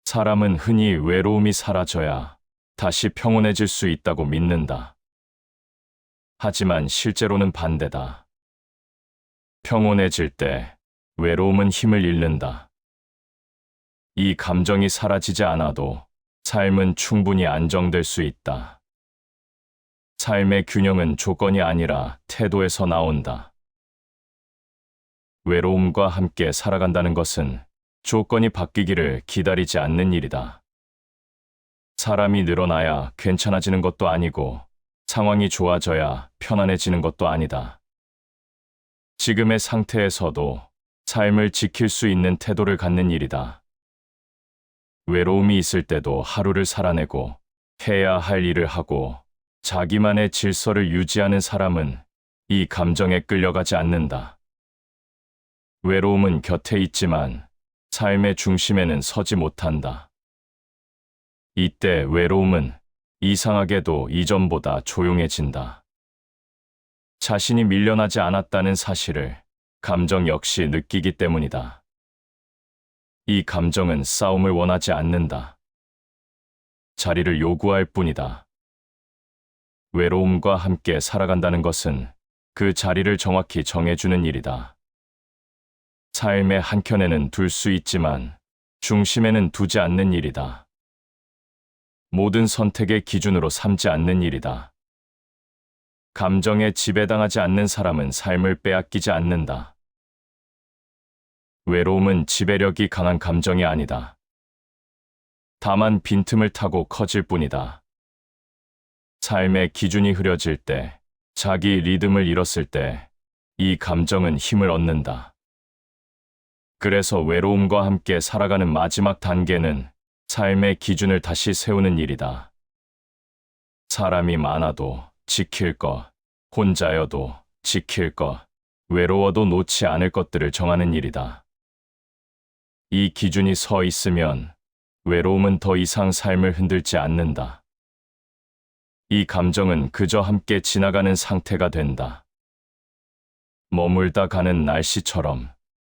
사람은 흔히 외로움이 사라져야 다시 평온해질 수 있다고 믿는다. 하지만 실제로는 반대다. 평온해질 때 외로움은 힘을 잃는다. 이 감정이 사라지지 않아도 삶은 충분히 안정될 수 있다. 삶의 균형은 조건이 아니라 태도에서 나온다. 외로움과 함께 살아간다는 것은 조건이 바뀌기를 기다리지 않는 일이다. 사람이 늘어나야 괜찮아지는 것도 아니고 상황이 좋아져야 편안해지는 것도 아니다. 지금의 상태에서도 삶을 지킬 수 있는 태도를 갖는 일이다. 외로움이 있을 때도 하루를 살아내고 해야 할 일을 하고 자기만의 질서를 유지하는 사람은 이 감정에 끌려가지 않는다. 외로움은 곁에 있지만 삶의 중심에는 서지 못한다. 이때 외로움은 이상하게도 이전보다 조용해진다. 자신이 밀려나지 않았다는 사실을 감정 역시 느끼기 때문이다. 이 감정은 싸움을 원하지 않는다. 자리를 요구할 뿐이다. 외로움과 함께 살아간다는 것은 그 자리를 정확히 정해주는 일이다. 삶의 한켠에는 둘 수 있지만 중심에는 두지 않는 일이다. 모든 선택의 기준으로 삼지 않는 일이다. 감정에 지배당하지 않는 사람은 삶을 빼앗기지 않는다. 외로움은 지배력이 강한 감정이 아니다. 다만 빈틈을 타고 커질 뿐이다. 삶의 기준이 흐려질 때, 자기 리듬을 잃었을 때, 이 감정은 힘을 얻는다. 그래서 외로움과 함께 살아가는 마지막 단계는 삶의 기준을 다시 세우는 일이다. 사람이 많아도 지킬 것, 혼자여도 지킬 것, 외로워도 놓지 않을 것들을 정하는 일이다. 이 기준이 서 있으면 외로움은 더 이상 삶을 흔들지 않는다. 이 감정은 그저 함께 지나가는 상태가 된다. 머물다 가는 날씨처럼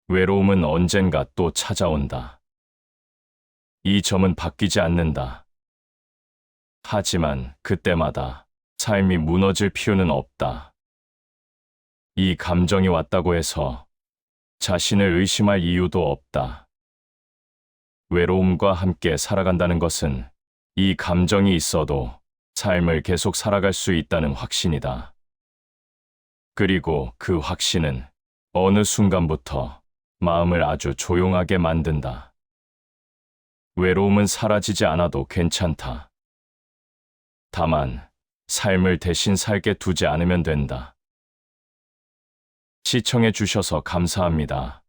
외로움은 언젠가 또 찾아온다. 이 점은 바뀌지 않는다. 하지만 그때마다 삶이 무너질 필요는 없다. 이 감정이 왔다고 해서 자신을 의심할 이유도 없다. 외로움과 함께 살아간다는 것은 이 감정이 있어도 삶을 계속 살아갈 수 있다는 확신이다. 그리고 그 확신은 어느 순간부터 마음을 아주 조용하게 만든다. 외로움은 사라지지 않아도 괜찮다. 다만 삶을 대신 살게 두지 않으면 된다. 시청해 주셔서 감사합니다.